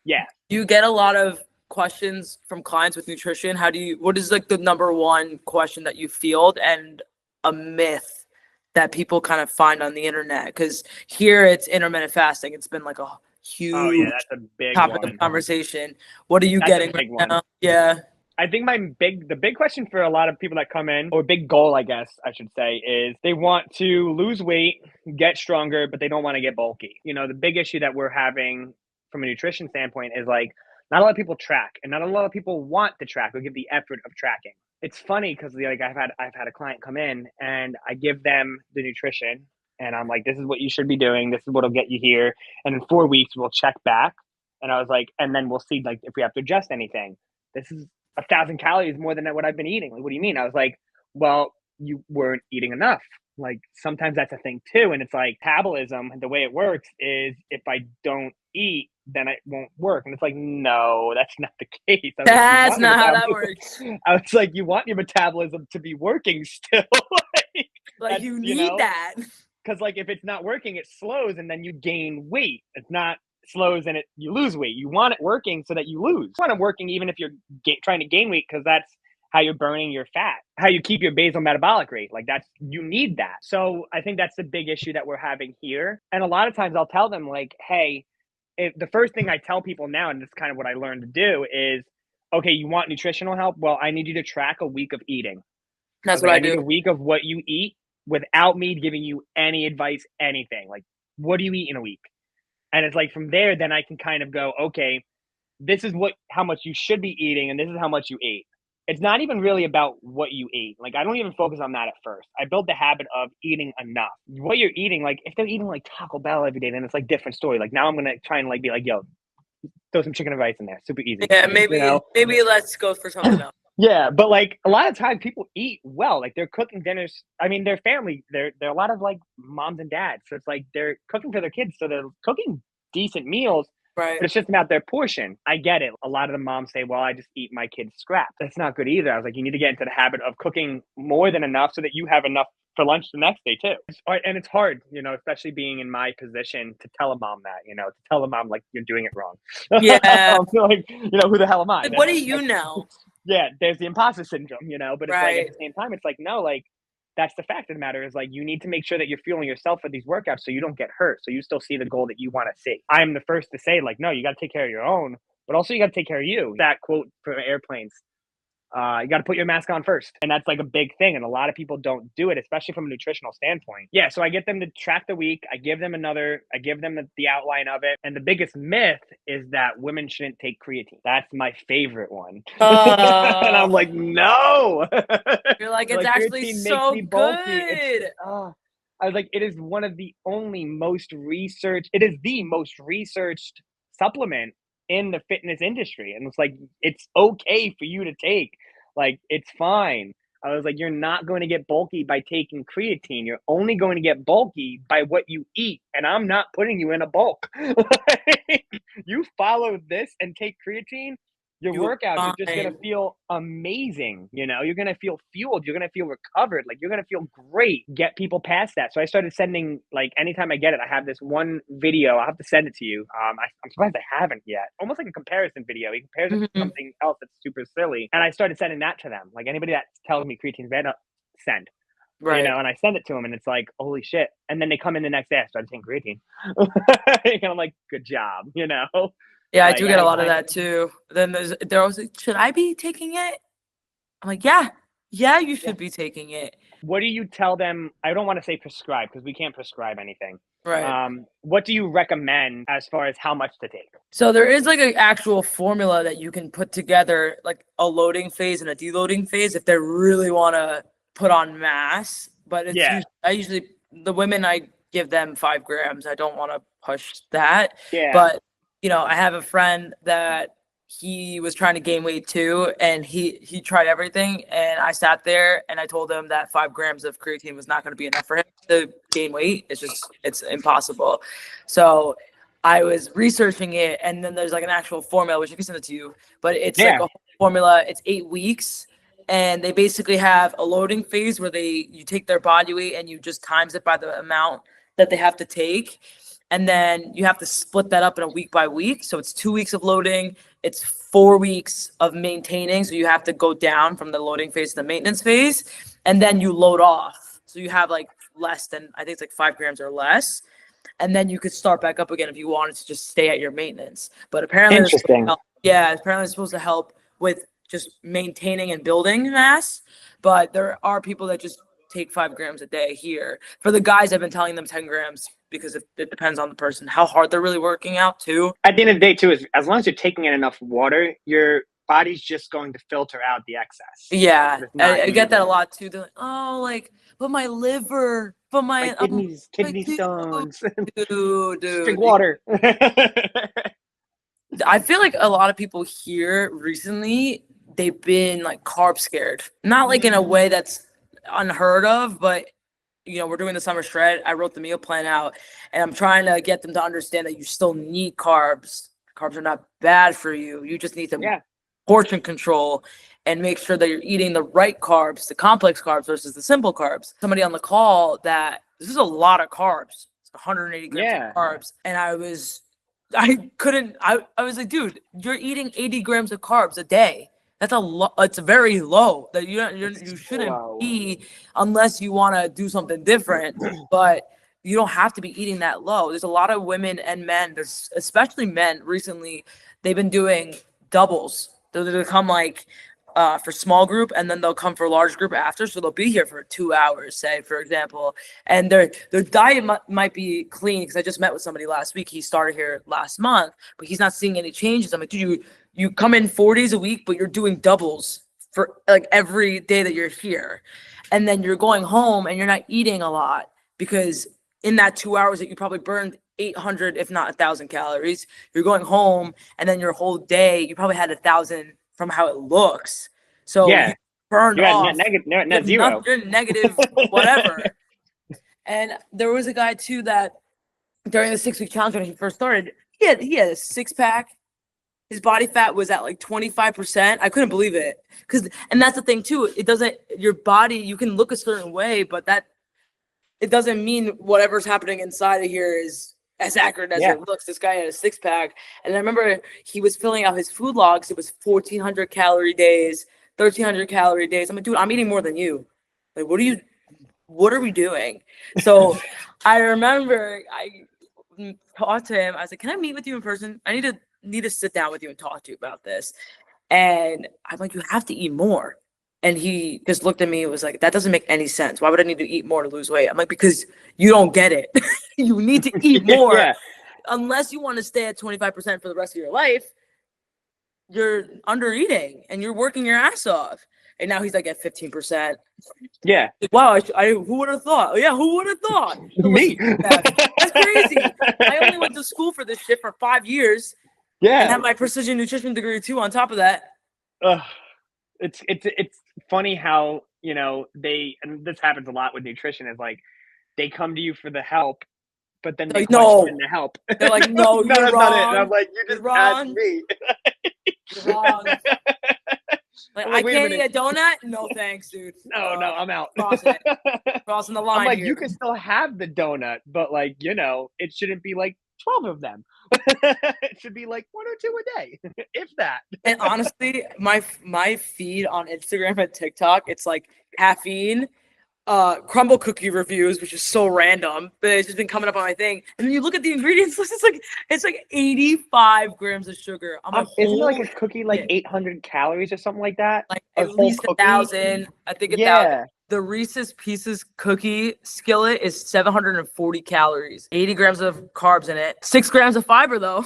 Yeah. You get a lot of questions from clients with nutrition. What is like the number one question that you field and a myth that people kind of find on the internet? Because here it's intermittent fasting. It's been like a huge that's a big topic of conversation. What are you getting right now? Yeah. I think the big question for a lot of people that come in, or big goal, I guess I should say, is they want to lose weight, get stronger, but they don't want to get bulky. The big issue that we're having from a nutrition standpoint is like, not a lot of people track, and not a lot of people want to track or give the effort of tracking. It's funny because like I've had a client come in and I give them the nutrition and I'm like, this is what you should be doing. This is what'll get you here. And in 4 weeks we'll check back. And I was like, and then we'll see like if we have to adjust anything. This is 1,000 calories more than what I've been eating. Like, what do you mean? I was like, well, you weren't eating enough. Like sometimes that's a thing too. And it's like metabolism, the way it works is if I don't eat, then it won't work. And it's like, no, that's not the case. That's not how that works. I was like, you want your metabolism to be working still. like you need that. Because like if it's not working, it slows and then you gain weight. It's not slows and you lose weight. You want it working so that you lose. You want it working even if you're trying to gain weight because that's how you're burning your fat, how you keep your basal metabolic rate. Like you need that. So I think that's the big issue that we're having here. And a lot of times I'll tell them like, hey, the first thing I tell people now, and it's kind of what I learned to do is, okay, you want nutritional help? Well, I need you to track a week of eating. That's what I do. Need a week of what you eat without me giving you any advice, anything. Like, what do you eat in a week? And it's like from there, then I can kind of go, okay, this is how much you should be eating, and this is how much you ate. It's not even really about what you ate. Like, I don't even focus on that at first. I built the habit of eating enough. What you're eating, like, if they're eating, like, Taco Bell every day, then it's, like, different story. Like, now I'm going to try and, like, be like, yo, throw some chicken and rice in there. Super easy. Yeah, maybe let's go for something else. Yeah, but, like, a lot of times people eat well. Like, they're cooking dinners. I mean, their family, they're a lot of, like, moms and dads. So it's, like, they're cooking for their kids. So they're cooking decent meals. Right. But it's just about their portion. I get it. A lot of the moms say, well, I just eat my kids' scrap. That's not good either. I was like, you need to get into the habit of cooking more than enough so that you have enough for lunch the next day too. And it's hard, especially being in my position to tell a mom that, to tell a mom like you're doing it wrong. Yeah. like, who the hell am I? Like, what do you know? Yeah, there's the imposter syndrome, but it's right. like at the same time, it's like, no, like that's the fact of the matter is like you need to make sure that you're fueling yourself for these workouts so you don't get hurt. So you still see the goal that you want to see. I'm the first to say like, no, you got to take care of your own, but also you got to take care of you. That quote from airplanes, you got to put your mask on first. And that's like a big thing. And a lot of people don't do it, especially from a nutritional standpoint. Yeah. So I get them to track the week. I give them the outline of it. And the biggest myth is that women shouldn't take creatine. That's my favorite one. And I'm like, no. You're like, it's like, actually so good. I was like, it is one of the only most researched, it is the most researched supplement in the fitness industry. And it's like, it's okay for you to take. Like, it's fine. I was like, you're not going to get bulky by taking creatine. You're only going to get bulky by what you eat. And I'm not putting you in a bulk. You follow this and take creatine, your workouts are just going to feel amazing. You know, you're going to feel fueled. You're going to feel recovered. Like, you're going to feel great. Get people past that. So I started sending, like, anytime I get it, I have this one video. I'll have to send it to you. I'm surprised I haven't yet. Almost like a comparison video. He compares it to something else that's super silly. And I started sending that to them. Like, anybody that tells me creatine's bad, send. Right. You know, and I send it to them, and it's like, holy shit. And then they come in the next day, I started taking creatine. And I'm like, good job, you know? Yeah, I do get a lot of that too. Then they're always like, should I be taking it? I'm like, yeah, you should be taking it. What do you tell them? I don't want to say prescribe because we can't prescribe anything. Right. What do you recommend as far as how much to take? So there is like an actual formula that you can put together, like a loading phase and a deloading phase if they really want to put on mass. But it's I usually, the women, I give them 5 grams. I don't want to push that. Yeah. But you know, I have a friend that he was trying to gain weight too, and he tried everything, and I sat there and I told him that 5 grams of creatine was not going to be enough for him to gain weight. It's impossible. So I was researching it, and then there's like an actual formula, which I can send it to you, but it's like a formula. It's 8 weeks, and they basically have a loading phase where you take their body weight and you just times it by the amount that they have to take. And then you have to split that up in a week by week. So it's 2 weeks of loading. It's 4 weeks of maintaining. So you have to go down from the loading phase to the maintenance phase. And then you load off. So you have like less than, I think it's like 5 grams or less. And then you could start back up again if you wanted to just stay at your maintenance. But apparently, interesting. Apparently it's supposed to help with just maintaining and building mass. But there are people that just take 5 grams a day here. For the guys, I've been telling them 10 grams because it depends on the person, how hard they're really working out too. At the end of the day too, is as long as you're taking in enough water, your body's just going to filter out the excess. Yeah, I get that a lot too. They're like, oh, like, but my liver, but my kidney stones. Dude. Drink water. I feel like a lot of people here recently, they've been like carb scared. Not like in a way that's unheard of, but you know, we're doing the summer shred. I wrote the meal plan out, and I'm trying to get them to understand that you still need carbs. Carbs are not bad for you. You just need to portion control and make sure that you're eating the right carbs, the complex carbs versus the simple carbs. Somebody on the call that this is a lot of carbs. It's 180 grams of carbs. And I was like, dude, you're eating 80 grams of carbs a day. That's a lot. It's very low. That you shouldn't be unless you want to do something different. But you don't have to be eating that low. There's a lot of women and men. There's especially men recently. They've been doing doubles. They'll come like for small group, and then they'll come for large group after. So they'll be here for 2 hours, say, for example. And their diet might be clean, because I just met with somebody last week. He started here last month, but he's not seeing any changes. I'm like, dude, you come in 4 days a week, but you're doing doubles for like every day that you're here. And then you're going home and you're not eating a lot, because in that 2 hours that you probably burned 800, if not 1,000 calories, you're going home, and then your whole day, you probably had 1,000 from how it looks. So you burned off. Net zero. You're negative whatever. And there was a guy too that during the 6-week challenge when he first started, he had a 6-pack. His body fat was at like 25%. I couldn't believe it. And that's the thing too. Your body, you can look a certain way, but it doesn't mean whatever's happening inside of here is as accurate as it looks. This guy had a 6-pack. And I remember he was filling out his food logs. It was 1,400 calorie days, 1,300 calorie days. I'm like, dude, I'm eating more than you. Like, what are we doing? So I remember I talked to him. I was like, can I meet with you in person? I need to sit down with you and talk to you about this. And I'm like, you have to eat more. And he just looked at me and was like, that doesn't make any sense. Why would I need to eat more to lose weight? I'm like, because you don't get it. You need to eat more. Yeah. Unless you want to stay at 25% for the rest of your life, you're under eating and you're working your ass off. And now he's like at 15%. Yeah. Like, wow, who would have thought? Yeah, who would have thought? Me. That's crazy. I only went to school for this shit for 5 years and Yeah. have my precision nutrition degree too on top of that. It's funny how, you know, and this happens a lot with nutrition, is like they come to you for the help, but then they Like, no. question the help. They're like, no, No, you're that's wrong. not it. And I'm like, you You're just asked wrong. me. You're wrong. Like, I'm I like, wait a can't eat minute. a donut? No, thanks, dude. No, I'm out. Crossing the line I'm like, here. you can still have the donut, but like, you know, it shouldn't be like 12 of them. It should be like 1 or 2 a day, if that. And honestly, my feed on Instagram and TikTok, it's like caffeine, crumble cookie reviews, which is so random, but it's just been coming up on my thing. And then you look at the ingredients list, it's like 85 grams of sugar. I'm like, isn't it like a cookie like 800 calories or something like that? Like A at whole least cookie? 1,000. I think 1,000. Yeah. The Reese's Pieces cookie skillet is 740 calories, 80 grams of carbs in it, 6 grams of fiber though,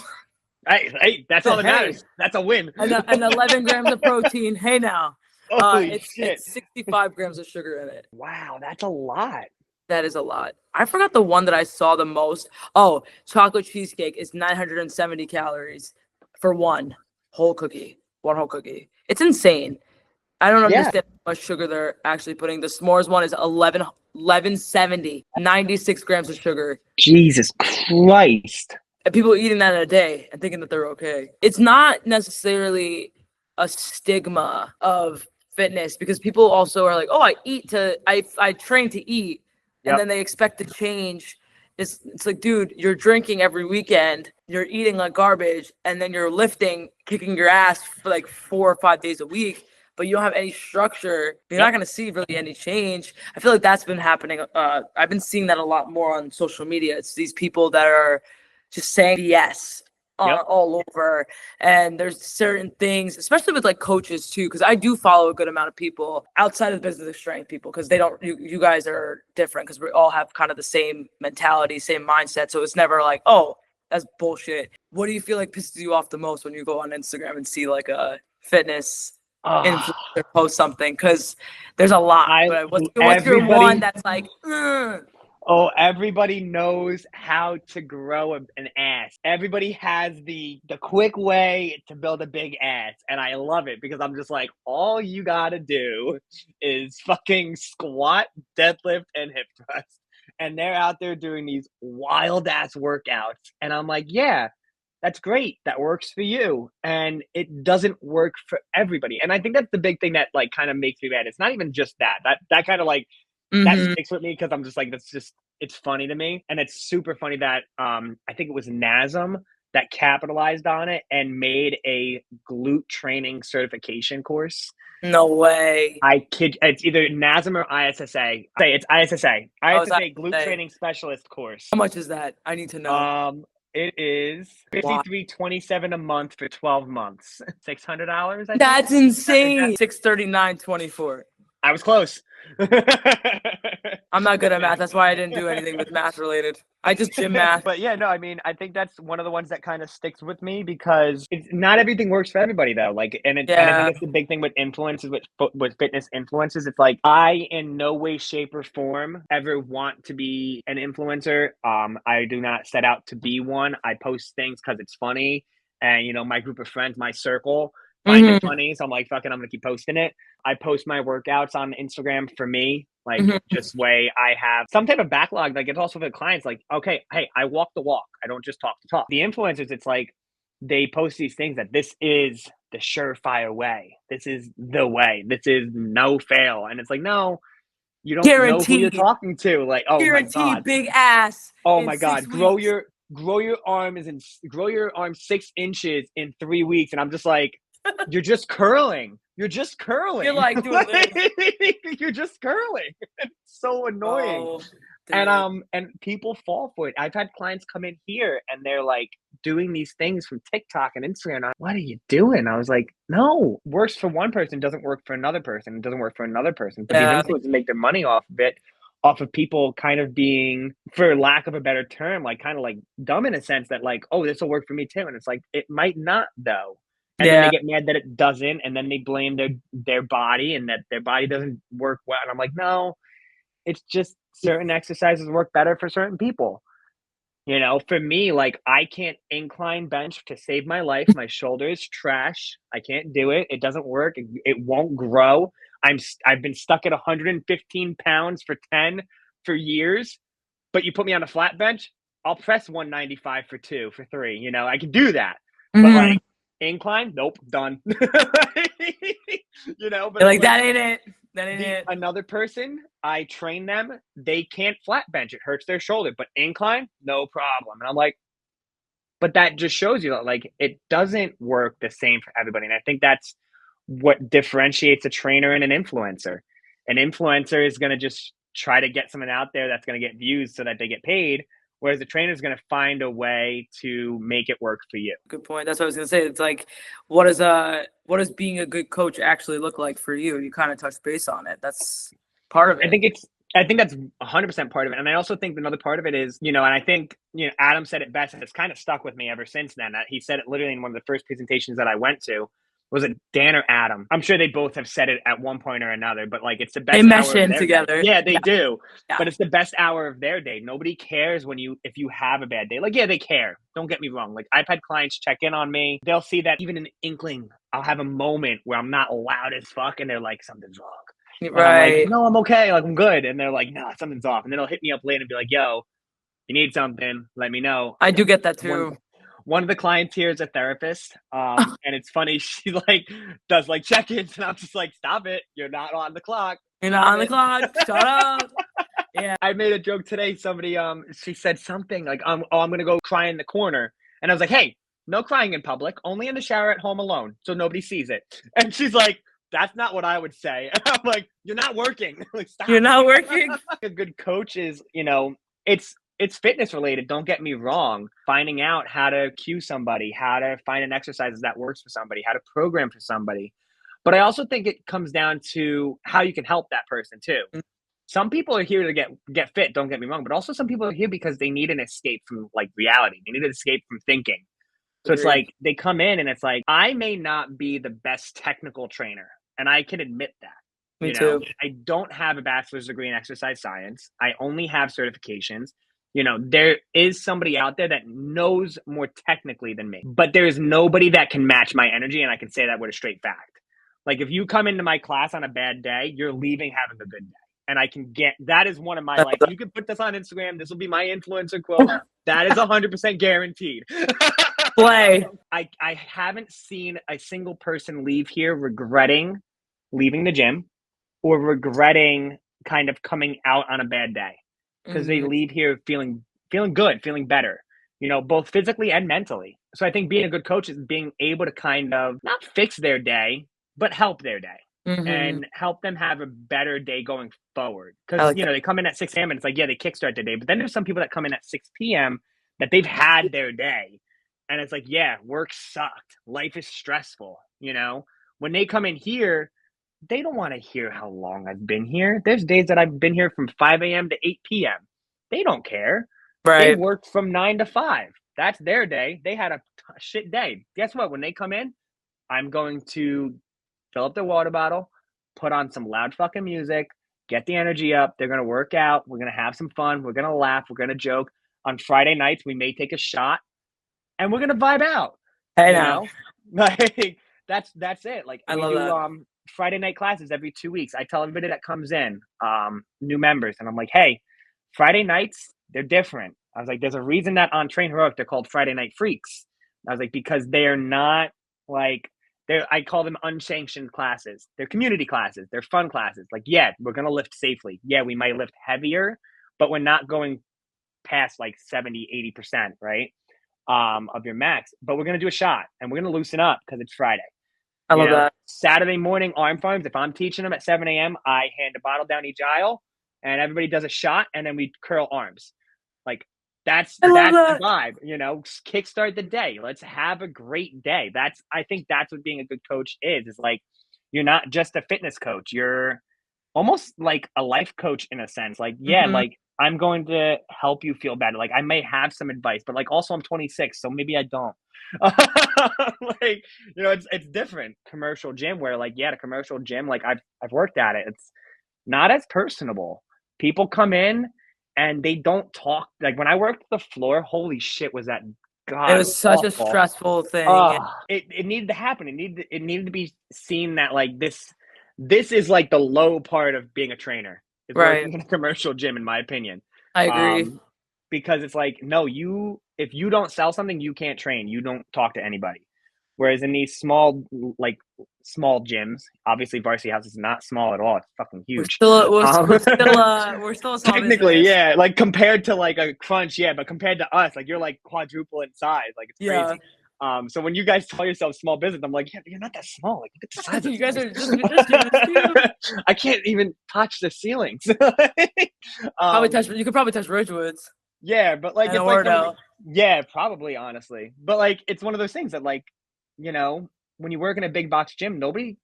Hey, that's all that Hey. matters. That's a win. and 11 grams of protein. Hey now, Holy shit. it's 65 grams of sugar in it. Wow, that's a lot. That is a lot. I forgot the one that I saw the most. Oh, chocolate cheesecake is 970 calories for one whole cookie. It's insane. I don't understand how much sugar they're actually putting. The s'mores one is 1170, 96 grams of sugar. Jesus Christ. And people are eating that in a day and thinking that they're okay. It's not necessarily a stigma of fitness, because people also are like, oh, I train to eat, and then they expect to change. It's like, dude, you're drinking every weekend, you're eating like garbage, and then you're lifting, kicking your ass for like 4 or 5 days a week, but you don't have any structure. You're not going to see really any change. I feel like that's been happening. I've been seeing that a lot more on social media. It's these people that are just saying yes all over. And there's certain things, especially with like coaches too, because I do follow a good amount of people outside of the business of strength people, because you guys are different, because we all have kind of the same mentality, same mindset. So it's never like, oh, that's bullshit. What do you feel like pisses you off the most when you go on Instagram and see like a fitness influencer post something? Because there's a lot. But what's your one that's like, Oh, everybody knows how to grow an ass. Everybody has the quick way to build a big ass. And I love it, because I'm just like, all you gotta do is fucking squat, deadlift, and hip thrust. And they're out there doing these wild ass workouts. And I'm like, yeah, that's great. That works for you. And it doesn't work for everybody. And I think that's the big thing that like kind of makes me mad. It's not even just that. That kind of like, that sticks with me, because I'm just like, it's funny to me. And it's super funny that I think it was NASM that capitalized on it and made a glute training certification course. No way. I kid. It's either NASM or ISSA. It's ISSA. ISSA glute training specialist course. How much is that? I need to know. It is $53.27 a month for 12 months. $600. That's insane. $639.24. I was close. I'm not good at math. That's why I didn't do anything with math related. I just gym math. But yeah, no, I mean, I think that's one of the ones that kind of sticks with me, because it's not everything works for everybody though. Like, and I think that's the big thing with influences, with fitness influences. It's like, I in no way, shape, or form ever want to be an influencer. I do not set out to be one. I post things because it's funny, and you know, my group of friends, my circle, find it funny. So I'm like, fuck it, I'm gonna keep posting it. I post my workouts on Instagram for me, like just way I have some type of backlog. Like, it's also for the clients, like, okay, hey, I walk the walk. I don't just talk the talk. The influencers, it's like they post these things that this is the surefire way. This is the way. This is no fail. And it's like, no, you don't know who you're talking to. Like, oh my God. Big ass. Oh my God. Grow your arms and grow your arm 6 inches in 3 weeks. And I'm just like, you're just curling. You're just curling. You're like doing this. You're just curling. It's so annoying. And people fall for it. I've had clients come in here and they're like doing these things from TikTok and Instagram. What are you doing? I was like, no, works for one person doesn't work for another person. It doesn't work for another person. But these influencers make their money off of it, off of people kind of being, for lack of a better term, like kind of like dumb in a sense that like, oh, this will work for me too. And it's like, it might not though. And then they get mad that it doesn't. And then they blame their body and that their body doesn't work well. And I'm like, no, it's just certain exercises work better for certain people. You know, for me, like I can't incline bench to save my life. My shoulders trash. I can't do it. It doesn't work. It won't grow. I've been stuck at 115 pounds for 10 for years. But you put me on a flat bench, I'll press 195 for 2, for 3. You know, I can do that. But like incline, nope, done. You know, but like that ain't it. That ain't it. Another person, I train them, they can't flat bench. It hurts their shoulder, but incline, no problem. And I'm like, but that just shows you that like it doesn't work the same for everybody. And I think that's what differentiates a trainer and an influencer. An influencer is going to just try to get something out there that's going to get views so that they get paid. Whereas the trainer is going to find a way to make it work for you. Good point. That's what I was going to say. It's like, what does being a good coach actually look like for you? You kind of touched base on it. That's part of it. I think that's 100% part of it. And I also think another part of it is, you know, and I think, you know, Adam said it best, and it's kind of stuck with me ever since then. He said it literally in one of the first presentations that I went to. Was it Dan or Adam? I'm sure they both have said it at one point or another, but like it's the best. They mesh in together. Yeah, they do. Yeah. But it's the best hour of their day. Nobody cares if you have a bad day. Like, yeah, they care. Don't get me wrong. Like I've had clients check in on me. They'll see that even an inkling, I'll have a moment where I'm not loud as fuck and they're like, something's wrong. Right. I'm like, no, I'm okay. Like I'm good. And they're like, no, something's off. And then they'll hit me up later and be like, yo, you need something, let me know. I do get that too. One of the clients here is a therapist, and it's funny. She like does like check-ins, and I'm just like, "Stop it! You're not on the clock. You're not on the clock. Shut up." Yeah. I made a joke today. Somebody, she said something like, I'm gonna go cry in the corner," and I was like, "Hey, no crying in public. Only in the shower at home alone, so nobody sees it." And she's like, "That's not what I would say." And I'm like, "You're not working. Like, stop. You're not working." A good coach is, you know, it's fitness related. Don't get me wrong. Finding out how to cue somebody, how to find an exercise that works for somebody, how to program for somebody. But I also think it comes down to how you can help that person too. Some people are here to get fit, don't get me wrong, but also some people are here because they need an escape from like reality. They need an escape from thinking. So it's like they come in and it's like, I may not be the best technical trainer, and I can admit that. Me too. I don't have a bachelor's degree in exercise science. I only have certifications. You know, there is somebody out there that knows more technically than me, but there is nobody that can match my energy. And I can say that with a straight fact. Like if you come into my class on a bad day, you're leaving having a good day. And I can that is one of my, like, you can put this on Instagram. This will be my influencer quote. That is 100% guaranteed. Play. I haven't seen a single person leave here regretting leaving the gym or regretting kind of coming out on a bad day. Because they leave here feeling good, feeling better, you know, both physically and mentally. So I think being a good coach is being able to kind of not fix their day, but help their day and help them have a better day going forward. Because, you know, they come in at 6 a.m. and it's like, yeah, they kickstart their day. But then there's some people that come in at 6 p.m. that they've had their day. And it's like, yeah, work sucked. Life is stressful, you know. When they come in here, they don't want to hear how long I've been here. There's days that I've been here from 5 a.m. to 8 p.m. They don't care. Right. They worked from 9 to 5. That's their day. They had a shit day. Guess what? When they come in, I'm going to fill up their water bottle, put on some loud fucking music, get the energy up. They're going to work out. We're going to have some fun. We're going to laugh. We're going to joke. On Friday nights, we may take a shot, and we're going to vibe out. Hey, now. Like, that's it. Like, I love that. Friday night classes every 2 weeks. I tell everybody that comes in, new members, and I'm like, hey, Friday nights, they're different. I was like, there's a reason that on Train Heroic, they're called Friday Night Freaks. I was like, because they're not like, I call them unsanctioned classes. They're community classes. They're fun classes. Like, yeah, we're going to lift safely. Yeah, we might lift heavier, but we're not going past like 70, 80%, right? Of your max. But we're going to do a shot, and we're going to loosen up because it's Friday. I love that. Saturday morning arm farms, if I'm teaching them at 7 a.m., I hand a bottle down each aisle and everybody does a shot and then we curl arms. Like I love that's the that. vibe, you know, kickstart the day. Let's have a great day. I think that's what being a good coach is like, you're not just a fitness coach. You're almost like a life coach in a sense. Like, yeah, Hmm. like I'm going to help you feel better. Like I may have some advice, but like also I'm 26, so maybe I don't. Like, you know, it's different. Commercial gym where like, yeah, the commercial gym, like I've worked at it. It's not as personable. People come in and they don't talk. Like when I worked the floor, holy shit, was that It god was such a awful. stressful thing. Oh, it needed to happen. It needed to be seen that like this is like the low part of being a trainer is Right. working in a commercial gym, in my opinion. I agree. Um, because it's like, no, if you don't sell something, you can't train. You don't talk to anybody. Whereas in these like small gyms, obviously Varsity House is not small at all. It's fucking We're huge. still we're, Um, we're still a small technically, business. yeah. Like compared to like a Crunch, yeah, but compared to us, like you're like quadruple in size. Like it's Yeah. crazy. So when you guys call yourself small business, I'm like, yeah, but you're not that small. Like look at the size of You this guys are just this gym is huge. place. I can't even touch the ceilings. Probably um, touch. You could probably touch Ridgewoods yeah, but like and it's like one of the Ordo. yeah, probably honestly. But like it's one of those things that like, you know, when you work in a big box gym, nobody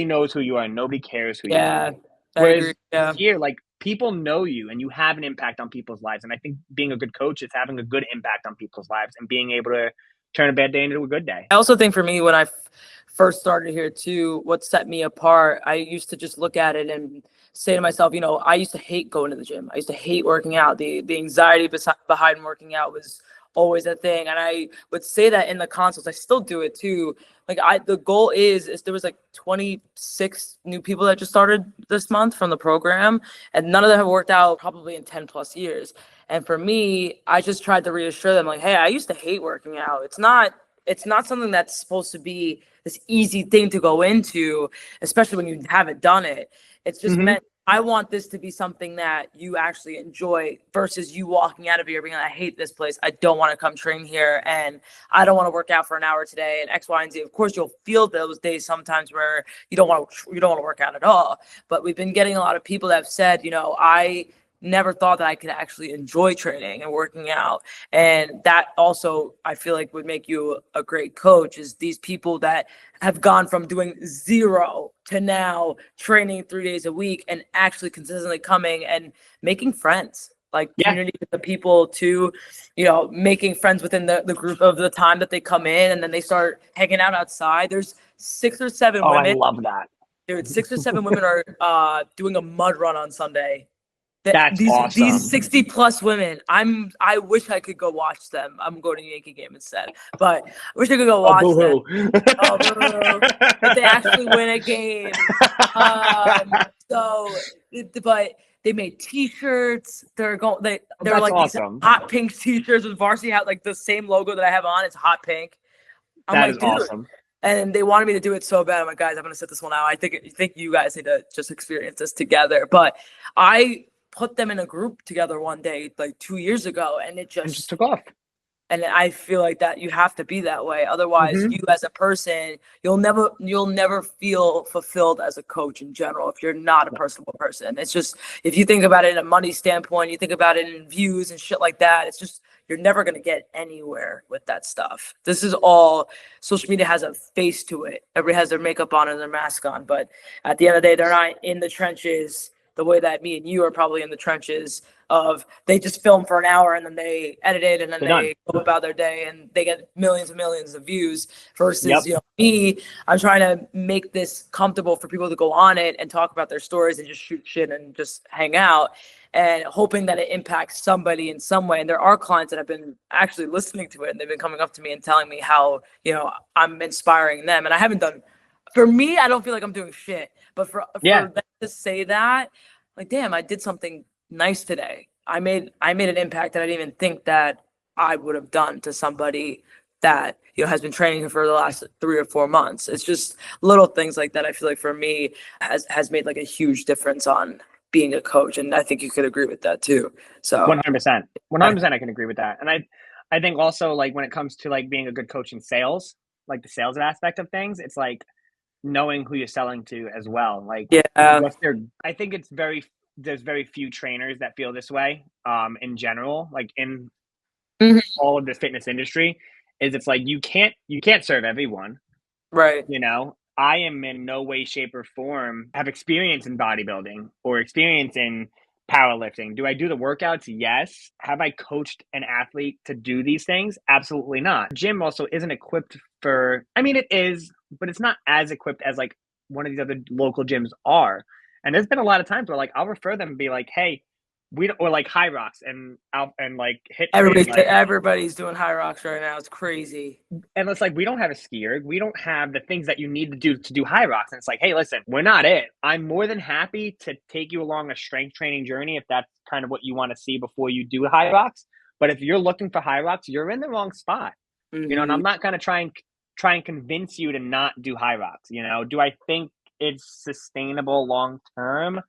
knows who you are, and nobody cares who you are. Yeah, I agree. Whereas Yeah. here, like people know you and you have an impact on people's lives. And I think being a good coach is having a good impact on people's lives and being able to turn a bad day into a good day. I also think for me, when I first started here too, what set me apart, I used to just look at it and say to myself, you know, I used to hate going to the gym. I used to hate working out. The anxiety behind working out was always a thing. And I would say that in the consults, I still do it too. Like the goal is there was like 26 new people that just started this month from the program, and none of them have worked out probably in 10 plus years. And for me, I just tried to reassure them like, hey, I used to hate working out. It's not something that's supposed to be this easy thing to go into, especially when you haven't done it. It's just Mm-hmm. meant I want this to be something that you actually enjoy versus you walking out of here being like, I hate this place. I don't want to come train here. And I don't want to work out for an hour today and X, Y, and Z. Of course, you'll feel those days sometimes where you don't want to work out at all. But we've been getting a lot of people that have said, you know, I never thought that I could actually enjoy training and working out. And that also, I feel like would make you a great coach is these people that have gone from doing zero to now training 3 days a week and actually consistently coming and making friends, like Yeah. community with the people too, you know, making friends within the group of the time that they come in and then they start hanging out outside. There's six or seven Oh, I women. love that. Dude, 6 or 7 women are doing a mud run on Sunday. That's These awesome. 60 plus women, I wish I could go watch them. I'm going to a Yankee game instead, but I wish I could go Oh, watch them. boo-hoo. Oh, boo. But they actually win a game. So, but they made T-shirts. They're That's like these awesome. hot pink T-shirts with varsity hat, like the same logo that I have on. It's hot pink. I'm That is like, dude. awesome. And they wanted me to do it so bad. I'm like, guys, I'm gonna sit this one out. I think you guys need to just experience this together. But I put them in a group together one day, like 2 years ago, and And just took off. and I feel like that you have to be that way. Otherwise, Mm-hmm. you as a person, you'll never feel fulfilled as a coach in general if you're not a personable person. It's just if you think about it in a money standpoint, you think about it in views and shit like that, it's just you're never gonna get anywhere with that stuff. This is all social media has a face to it. Everybody has their makeup on and their mask on, but at the end of the day, they're not in the trenches the way that me and you are probably in the trenches of they just film for an hour and then they edit it and then They're done. they go about their day and they get millions and millions of views versus Yep. me. I'm trying to make this comfortable for people to go on it and talk about their stories and just shoot shit and just hang out and hoping that it impacts somebody in some way. And there are clients that have been actually listening to it and they've been coming up to me and telling me how I'm inspiring them. And I haven't done, for me, I don't feel like I'm doing shit, but for Yeah. them to say that, like, damn, I did something nice today. I made an impact that I didn't even think that I would have done to somebody that has been training for the last 3 or 4 months. It's just little things like that. I feel like for me has made like a huge difference on being a coach, and I think you could agree with that too. So 100%. I, 100% I can agree with that. And I think also like when it comes to like being a good coach in sales, like the sales aspect of things, it's like knowing who you're selling to as well. Like yeah, what's their I think it's very there's very few trainers that feel this way in general, like in Mhm. all of the fitness industry, is it's like you can't serve everyone. Right. You know, I am in no way, shape, or form have experience in bodybuilding or experience in powerlifting. Do I do the workouts? Yes. Have I coached an athlete to do these things? Absolutely not. Gym also isn't equipped for, I mean, it is, but it's not as equipped as like one of these other local gyms are. And there's been a lot of times where like I'll refer them and be like, hey, we don't, or like High Rocks and I'll, and like hit train, like, Everybody's doing high rocks right now. It's crazy. and it's like, we don't have a skier. We don't have the things that you need to do High Rocks. And it's like, hey, listen, we're not it. I'm more than happy to take you along a strength training journey if that's kind of what you want to see before you do High Rocks. But if you're looking for High Rocks, you're in the wrong spot. You know, and I'm not going to try and convince you to not do High Rocks. You know, do I think it's sustainable long term?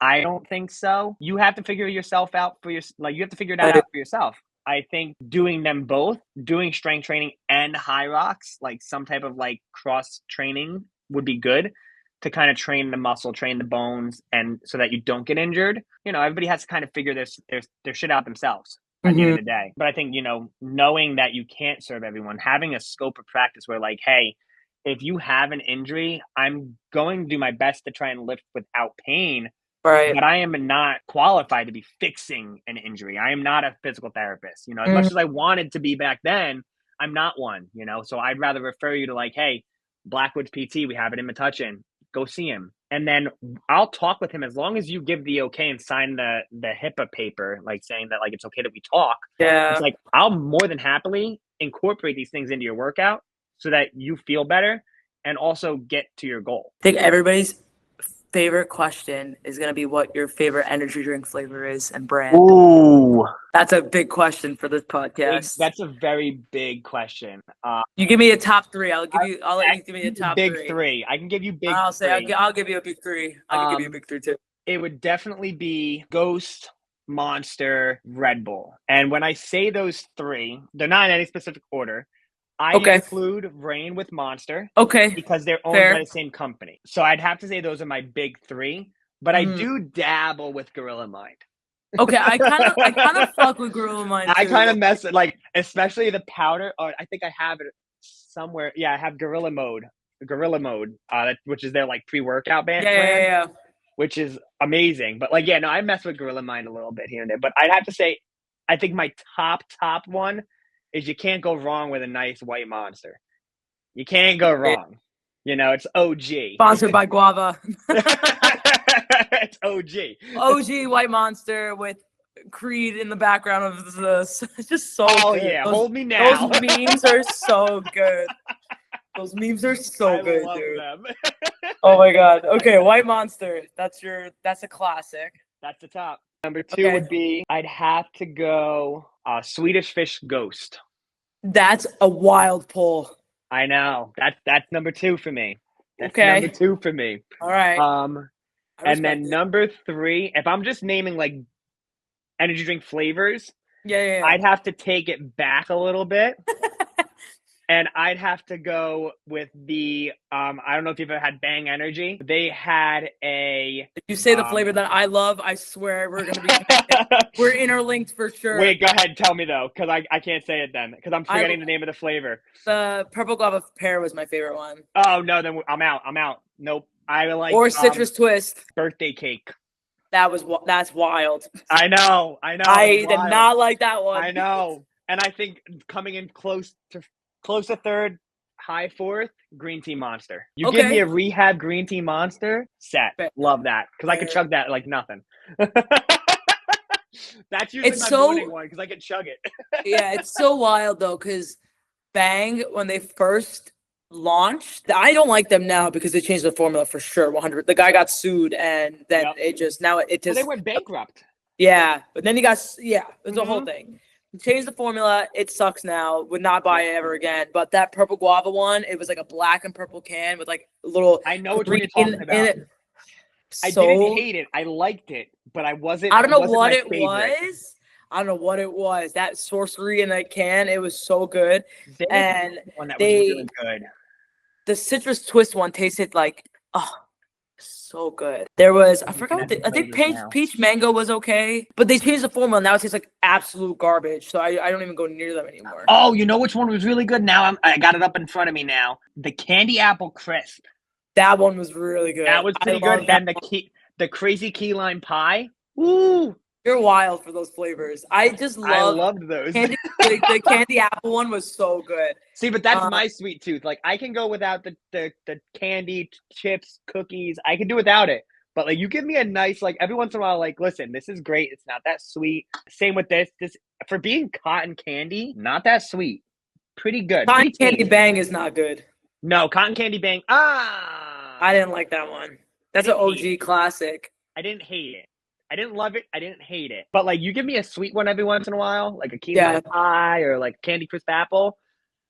I don't think so. You have to figure yourself out for your, like, you have to figure that out for yourself. I think doing them both, doing strength training and High Rocks, like some type of like cross training would be good to kind of train the muscle, train the bones, and so that you don't get injured. You know, everybody has to kind of figure their shit out themselves at the end of the day. But I think, you know, knowing that you can't serve everyone, having a scope of practice where like, hey, if you have an injury, I'm going to do my best to try and lift without pain. Right. But I am not qualified to be fixing an injury. I am not a physical therapist. You know, as much as I wanted to be back then, I'm not one, you know. So I'd rather refer you to like, hey, Blackwood's PT, we have it in Metuchen. Go see him. And then I'll talk with him as long as you give the okay and sign the HIPAA paper, like saying that like it's okay that we talk. Yeah. It's like I'll more than happily incorporate these things into your workout so that you feel better and also get to your goal. I think everybody's favorite question is going to be what your favorite energy drink flavor is and brand. Ooh. That's a big question for this podcast. That's a very big question. You give me a top three. I'll let you give me a top big three. I can give you big I'll say three. I'll give you a big three. I can give you a big three too. It would definitely be Ghost, Monster, Red Bull. And when I say those three, they're not in any specific order. I include Reign with Monster. Okay. Because they're owned by the same company. So I'd have to say those are my big three. But I do dabble with Gorilla Mind. Okay, I kind of fuck with Gorilla Mind too. I kind of mess it, like, especially the powder. Or I think I have it somewhere. Yeah, I have Gorilla Mode, which is their like pre-workout band. Yeah. Which is amazing. But like, yeah, no, I mess with Gorilla Mind a little bit here and there. But I'd have to say, I think my top one is you can't go wrong with a nice white Monster. You can't go wrong. You know, it's OG. Sponsored by Guava. It's OG. OG White Monster with Creed in the background of this. It's just so good. Yeah, hold me now. Those memes are so good. Those memes are so good, dude. Them. Oh my god. Okay, White Monster. That's a classic. That's the top. Number two would be, I'd have to go Swedish Fish Ghost. That's a wild pull. I know. That's number two for me. That's number two for me. All right. And then number three, if I'm just naming like energy drink flavors, I'd have to take it back a little bit. And I'd have to go with the, I don't know if you've ever had Bang Energy. They had a... If you say the flavor that I love, I swear we're going to be connected. We're interlinked for sure. Wait, go ahead. Tell me, though, because I can't say it then, because I'm forgetting the name of the flavor. The Purple Guava Pear was my favorite one. Oh, no, then I'm out. Nope. I like... Or Citrus Twist. Birthday Cake. That's wild. I know. I did not like that one. I know. And I think coming in close to third, high fourth, Green Tea Monster. You give me a rehab Green Tea Monster, set. Love that. Because I could chug that like nothing. That's usually my morning one, because I can chug it. Yeah, it's so wild, though, because Bang, when they first launched, I don't like them now because they changed the formula for sure, 100. The guy got sued, and then it just, now it just... Well, they went bankrupt. Yeah, but then he got, it was a whole thing. Changed the formula. It sucks now. Would not buy it ever again. But that purple guava one, it was like a black and purple can with like a little. I know what you're talking about. I didn't hate it. I liked it, but I wasn't. I don't know what it was. I don't know what it was. That sorcery in that can, it was so good. And one that was really good. The citrus twist one tasted like So good. There was, I I'm forgot looking what at the I think flavors peach, now. peach mango was okay, but they changed the formula. Now it tastes like absolute garbage. So I don't even go near them anymore. Oh, you know which one was really good? Now I got it up in front of me now. The candy apple crisp. That one was really good. That was I pretty good. love that And one. the crazy key lime pie. Ooh, You're wild for those flavors. I just I love loved those. candy. The candy apple one was so good. See, but that's Um, my sweet tooth. Like I can go without the candy, chips, cookies. I can do without it. But like you give me a nice like every once in a while, like, listen, this is great. It's not that sweet. Same with this. This for being cotton candy, not that sweet. Pretty good. Cotton Pretty candy tame. bang is not good. No, cotton candy bang. I didn't like that one. I That's an didn't hate OG it. classic. I didn't hate it. I didn't love it. I didn't hate it. But like you give me a sweet one every once in a while, like a key Yeah, lime pie or like candy crisp apple.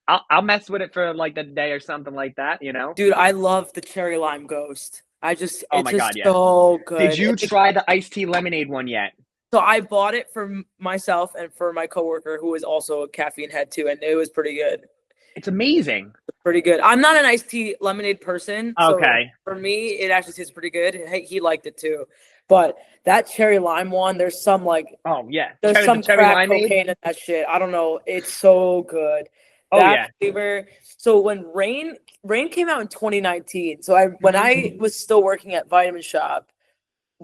I'll mess with it for like the day or something like that, you know? dude, I love the cherry lime ghost. Oh It's my God, just yeah. so Did good. you try the iced tea lemonade one yet? So I bought it for myself and for my coworker who is also a caffeine head too, and it was pretty good. It's amazing. Pretty good. I'm not an iced tea lemonade person, so Okay. for me, it actually tastes pretty good. He liked it too, but that cherry lime one, Oh yeah. there's The some cherry crack limeade? cocaine in that shit. I don't know. It's so good. Oh That yeah. flavor. So when Rain came out in 2019. So when I was still working at Vitamin Shop,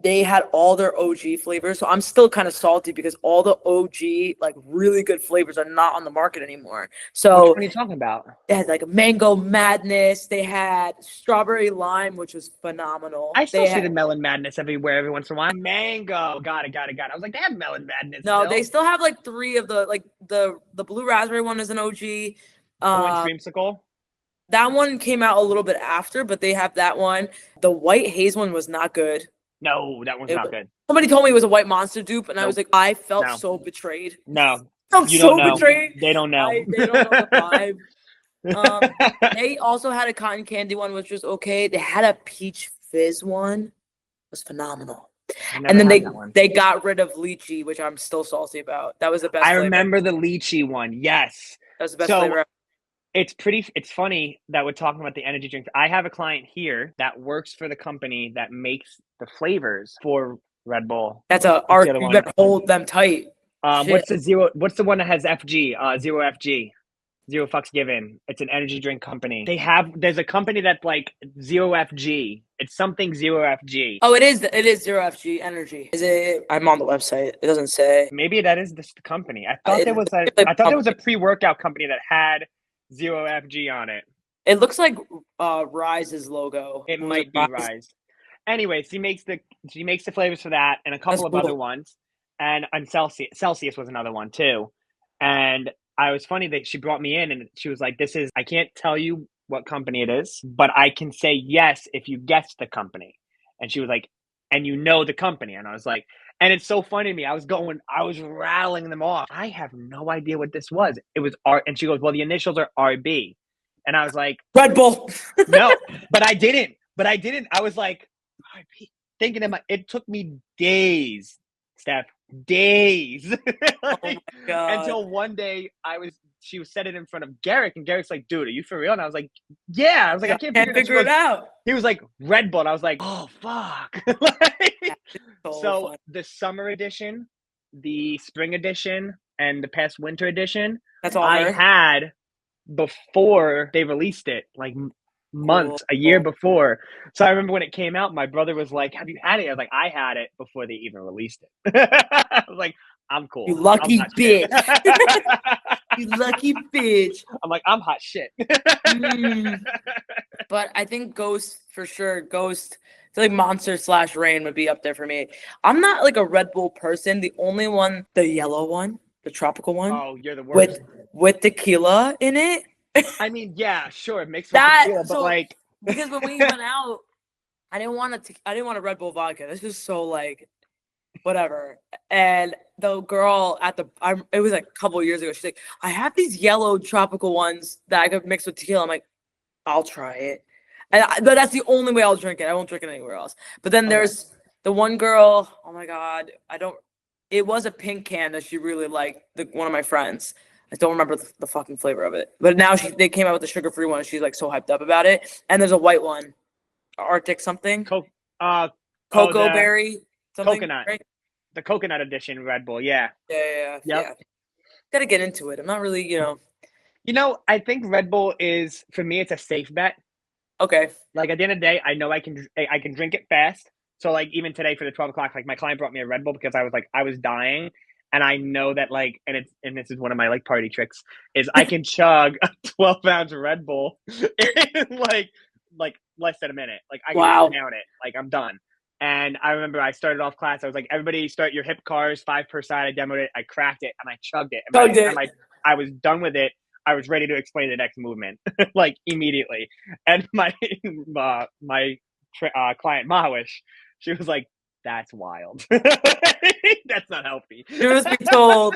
they had all their OG flavors. So I'm still kind of salty because all the OG like really good flavors are not on the market anymore. Which So one are you talking about? they had like mango madness. They had strawberry lime, which was phenomenal. I still They see the had melon madness everywhere every once in a while. Mango. Got it. I was like, they have melon madness no, they still. still have like three of the blue raspberry one is an OG. Orange Um, dreamsicle. that one came out a little bit after, but they have that one. The white haze one was not good. No, that one's not good. Somebody told me it was a white monster dupe, and I was Nope. like, I felt No. so betrayed. No. Felt You don't so know. betrayed. They don't know. They don't know the vibe. They also had a cotton candy one, which was okay. They had a peach fizz one. It was phenomenal. I And never then had that one. they got rid of lychee, which I'm still salty about. That was the best I flavor. remember the lychee one. Yes. That was the best So flavor. it's funny that we're talking about the energy drinks. I have a client here that works for the company that makes the flavors for Red Bull. That's a What's art. the other You one? better hold them tight. Shit. What's the one that has FG? Zero FG. Zero fucks given. It's an energy drink company. There's a company that's like Zero FG. It's something Zero FG. Oh, it is zero FG energy. Is it? I'm on the website. It doesn't say. Maybe that is the company. I thought there was a pre-workout company that had Zero FG on it. It looks like Rise's logo. It might be Rise. Anyways, she makes the flavors for that and a couple of other ones. And Celsius was another one too. And I was funny that she brought me in and she was like, I can't tell you what company it is, but I can say yes if you guess the company. And she was like, and you know the company. And I was like, and it's so funny to me. I was rattling them off. I have no idea what this was. It was R, and she goes, well, the initials are RB. And I was like, Red Bull. no, but I didn't. I was like, RB. Thinking it took me days, Steph, days. Oh my God. Until one day she was said it in front of Garrick, and Garrick's like, dude, are you for real? And I was like, yeah. I was like, I can't figure it out. He was like, Red Bull. And I was like, oh fuck. So the summer edition, the spring edition, and the past winter edition, that's all I had before they released it, like months, a year before. So I remember when it came out, my brother was like, have you had it? I was like, I had it before they even released it. I was like, I'm cool. You lucky bitch. You lucky bitch. I'm like, I'm hot shit. But I think Ghost for sure. Ghost, I feel like Monster / Rain would be up there for me. I'm not like a Red Bull person. The only one, the yellow one, the tropical one. Oh, you're the worst. With tequila in it. I mean, yeah, sure, it makes tequila, but like because when we went out, I didn't want a Red Bull vodka. This was so like whatever. And the girl it was like a couple of years ago. She's like, I have these yellow tropical ones that I could mix with tequila. I'm like, I'll try it. But that's the only way I'll drink it. I won't drink it anywhere else. But then there's the one girl. Oh my God, it was a pink can that she really liked. One of my friends. I don't remember the fucking flavor of it. But now they came out with the sugar-free one. She's like so hyped up about it. And there's a white one, Arctic something. Uh oh, Cocoa the berry something, coconut, right? the coconut edition Red Bull. Yeah. Yep. Yeah. Gotta get into it. I'm not really, I think Red Bull is for me. It's a safe bet. okay. Like at the end of the day, I know I can drink it fast. So like even today for the 12 o'clock, like my client brought me a Red Bull because I was dying, and I know that like and this is one of my like party tricks is I can chug a 12 ounce Red Bull in like less than a minute. Like I can just Wow. down it. Like I'm done. And I remember I started off class. I was like, everybody start your hip cars 5 per side. I demoed it. I cracked it and I chugged it. And by Chugged the time it. I was done with it, I was ready to explain the next movement like immediately. And my client Mahawish, she was like, "That's wild. That's not healthy." Truth be told,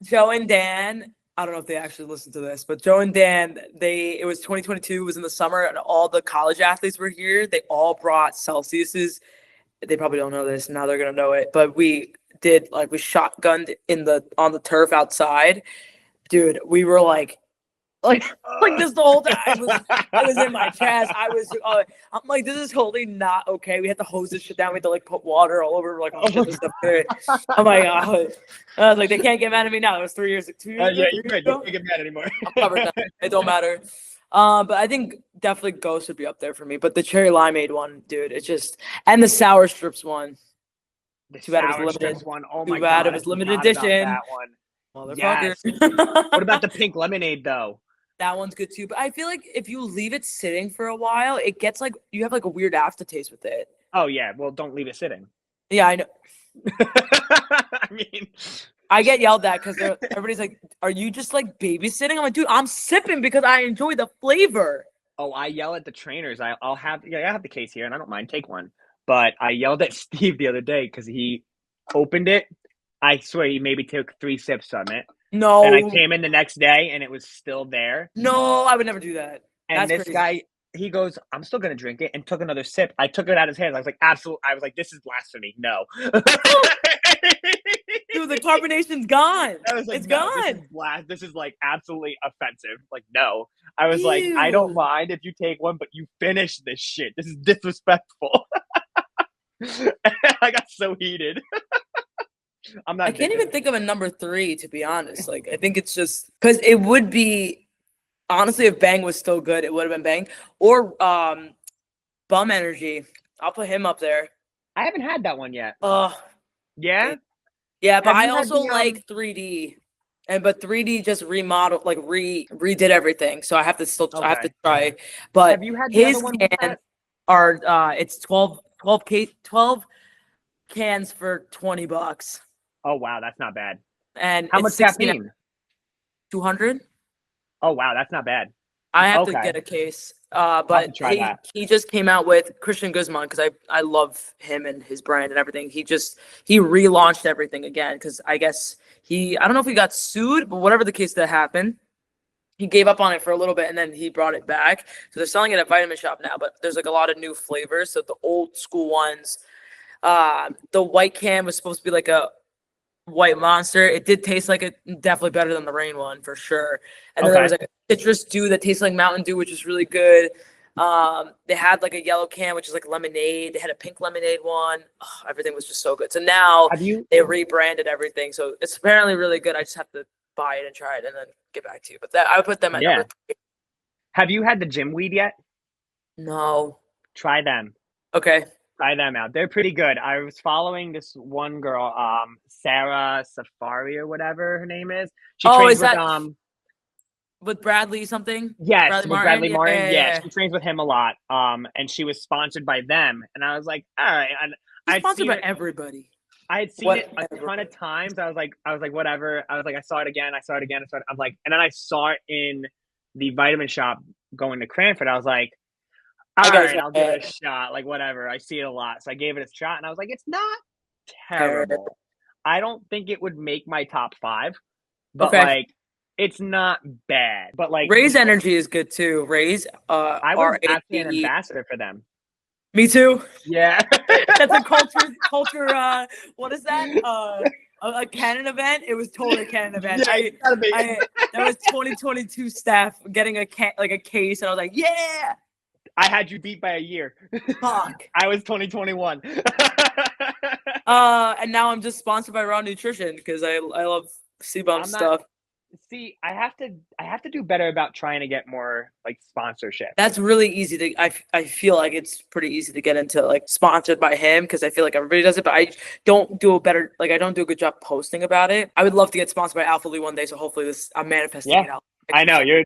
Joe and Dan, I don't know if they actually listened to this, but Joe and Dan, it was 2022, it was in the summer, and all the college athletes were here. They all brought Celsiuses. They probably don't know this. Now they're gonna know it. But we shotgunned on the turf outside. Dude, we were like this the whole time. I was in my chest. I'm like, this is totally not okay. We had to hose this shit down. We had to like put water all over. Like, oh shit, this stuff good. Oh my god. I was like, they can't get mad at me now. It was 3 years. 2 years. Yeah, you're good. You can't get mad anymore. I'm covered now. It don't matter. But I think definitely Ghost would be up there for me. But the cherry limeade one, dude, it's just, and the sour strips one. Too bad it was limited. One. Oh my Too bad god, it was limited edition. That one. Motherfucker. Yes. What about the pink lemonade though? That one's good too. But I feel like if you leave it sitting for a while, it gets like you have like a weird aftertaste with it. Oh yeah, well don't leave it sitting. Yeah, I know. I mean, I get yelled at because everybody's like, "Are you just like babysitting?" I'm like, "Dude, I'm sipping because I enjoy the flavor." Oh, I yell at the trainers. I have the case here, and I don't mind. Take one. But I yelled at Steve the other day because he opened it. I swear he maybe took 3 sips from it. No. And I came in the next day and it was still there. No, I would never do that. And That's this crazy. Guy, he goes, "I'm still going to drink it," and took another sip. I took it out of his hands. I was like, absolutely. I was like, this is blasphemy. No. Dude, the carbonation's gone. I was like, it's no, gone. This is like absolutely offensive. Like, no. I was like, I don't mind if you take one, but you finish this shit. This is disrespectful. I got so heated. I can't even think of a number 3, to be honest. Like, I think it's just because it would be, honestly, if Bang was still good, it would have been Bang or Bum Energy. I'll put him up there. I haven't had that one yet. Yeah, but I also like 3D, but 3D just remodeled, like redid everything. So I have to I have to try. But have you had his cans are it's 12 cans for $20. Oh wow, that's not bad. And how much caffeine? 200. Oh wow, that's not bad. I have to get a case. But he just came out with Christian Guzman because I love him and his brand and everything. He relaunched everything again because I guess I don't know if he got sued, but whatever the case that happened, he gave up on it for a little bit and then he brought it back. So they're selling it at Vitamin Shop now, but there's like a lot of new flavors. So the old school ones, the white can was supposed to be like a white monster. It did taste like it, definitely better than the rain one for sure. And then there was like a citrus dew that tastes like Mountain Dew, which is really good. They had like a yellow can, which is like lemonade. They had a pink lemonade one. Oh, everything was just so good. So now they rebranded everything. So it's apparently really good. I just have to buy it and try it and then get back to you. But I would put them at number 3. Have you had the gym weed yet? No. Try them. Okay. Try them out. They're pretty good. I was following this one girl, Sarah Safari or whatever her name is. She trains with Bradley something? Yes, Bradley Martin. Yeah, she trains with him a lot. And she was sponsored by them. And I was like, all right. And I sponsored by everybody. I had seen it a ton of times. I was like, whatever. I was like, I saw it again. I'm like, and then I saw it in the Vitamin Shop going to Cranford. I was like, all right, I'll give it a shot. Like, whatever. I see it a lot. So I gave it a shot and I was like, it's not terrible. I don't think it would make my top 5, but like, it's not bad. But like, Ray's Energy is good too. Ray's, I was actually an ambassador for them. Me too. Yeah. That's a culture. What is that? A canon event. It was totally a canon event. Yeah, that was 2022 staff getting a case, and I was like, yeah. I had you beat by a year. Fuck. I was 2021. And now I'm just sponsored by Raw Nutrition because I love C-Bump stuff. See, I have to do better about trying to get more like sponsorship. That's really easy to. I feel like it's pretty easy to get into like sponsored by him because I feel like everybody does it, but I don't do a good job posting about it. I would love to get sponsored by Alpha Lee one day, so hopefully I'm manifesting it out. I know you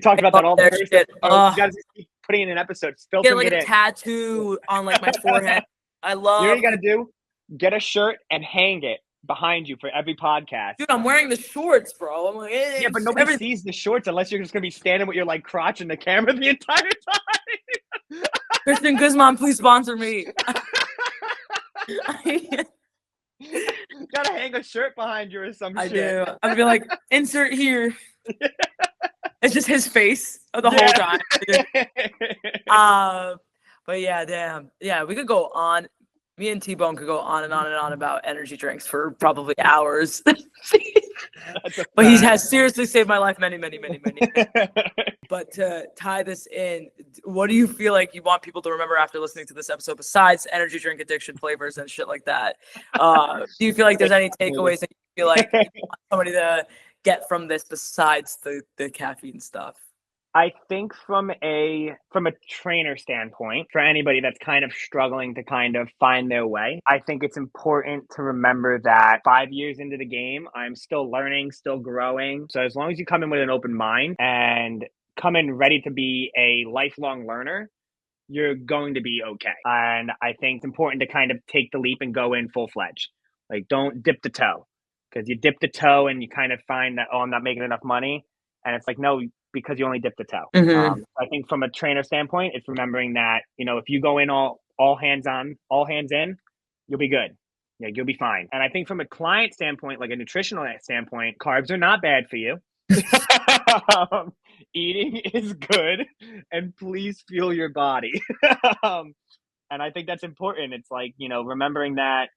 talk about that all the time. You guys keep putting in an episode, get like a tattoo on like my forehead. I love. You know what you got to do? Get a shirt and hang it behind you for every podcast. Dude, I'm wearing the shorts, bro. I'm like, yeah, but nobody sees the shorts unless you're just gonna be standing with your like crotch in the camera the entire time. Christian Guzman, please sponsor me. Gotta hang a shirt behind you or some shit. I do. I'm gonna be like, insert here. It's just his face the whole time. But yeah, damn. Yeah, we could go on. Me and T-Bone could go on and on and on about energy drinks for probably hours. But he has seriously saved my life many. But to tie this in, what do you feel like you want people to remember after listening to this episode besides energy drink addiction flavors and shit like that? Do you feel like there's any takeaways that you feel like you want somebody to get from this besides the caffeine stuff? I think from a trainer standpoint, for anybody that's kind of struggling to kind of find their way, I think it's important to remember that 5 years into the game, I'm still learning, still growing. So as long as you come in with an open mind and come in ready to be a lifelong learner, you're going to be okay. And I think it's important to kind of take the leap and go in full-fledged. Like, don't dip the toe, because you dip the toe and you kind of find that, oh, I'm not making enough money. And it's like, no, because you only dipped the toe. Mm-hmm. I think from a trainer standpoint, it's remembering that, if you go in all hands in, you'll be good. Yeah, you'll be fine. And I think from a client standpoint, like a nutritional standpoint, carbs are not bad for you. Eating is good, and please fuel your body. And I think that's important. It's like, remembering that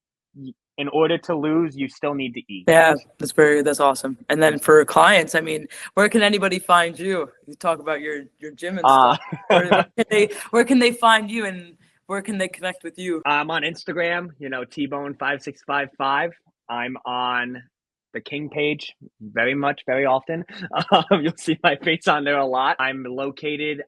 in order to lose, you still need to eat. Yeah, that's awesome. And then for clients, I mean, where can anybody find you? You talk about your gym and stuff. Where can they find you, and where can they connect with you? I'm on Instagram, T-Bone5655. I'm on the King page very often. You'll see my face on there a lot. I'm located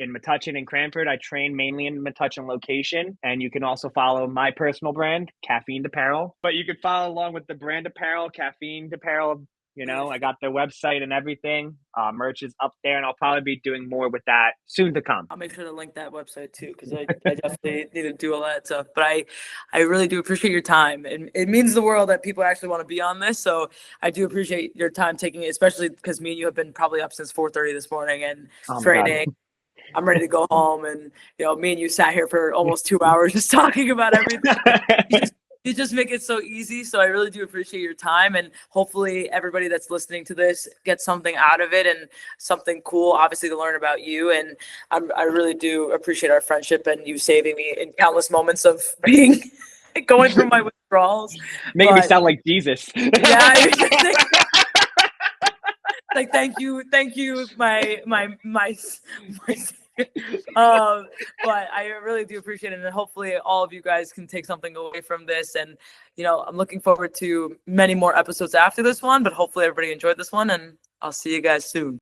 in Metuchen and Cranford. I train mainly in Metuchen location, and you can also follow my personal brand, Caffeine Apparel. But you can follow along with the brand apparel, Caffeine Apparel. I got their website and everything. Merch is up there, and I'll probably be doing more with that soon to come. I'll make sure to link that website too, because I definitely need to do all that stuff. But I really do appreciate your time, and it means the world that people actually want to be on this. So I do appreciate your time taking it, especially because me and you have been probably up since 4:30 this morning and training. God. I'm ready to go home, and me and you sat here for almost 2 hours just talking about everything. You just make it so easy. So I really do appreciate your time, and hopefully everybody that's listening to this gets something out of it and something cool, obviously, to learn about you. And I really do appreciate our friendship and you saving me in countless moments of going through my withdrawals. Making me sound like Jesus. Yeah. Like, thank you, my but I really do appreciate it, and hopefully all of you guys can take something away from this. And I'm looking forward to many more episodes after this one, but hopefully everybody enjoyed this one, and I'll see you guys soon.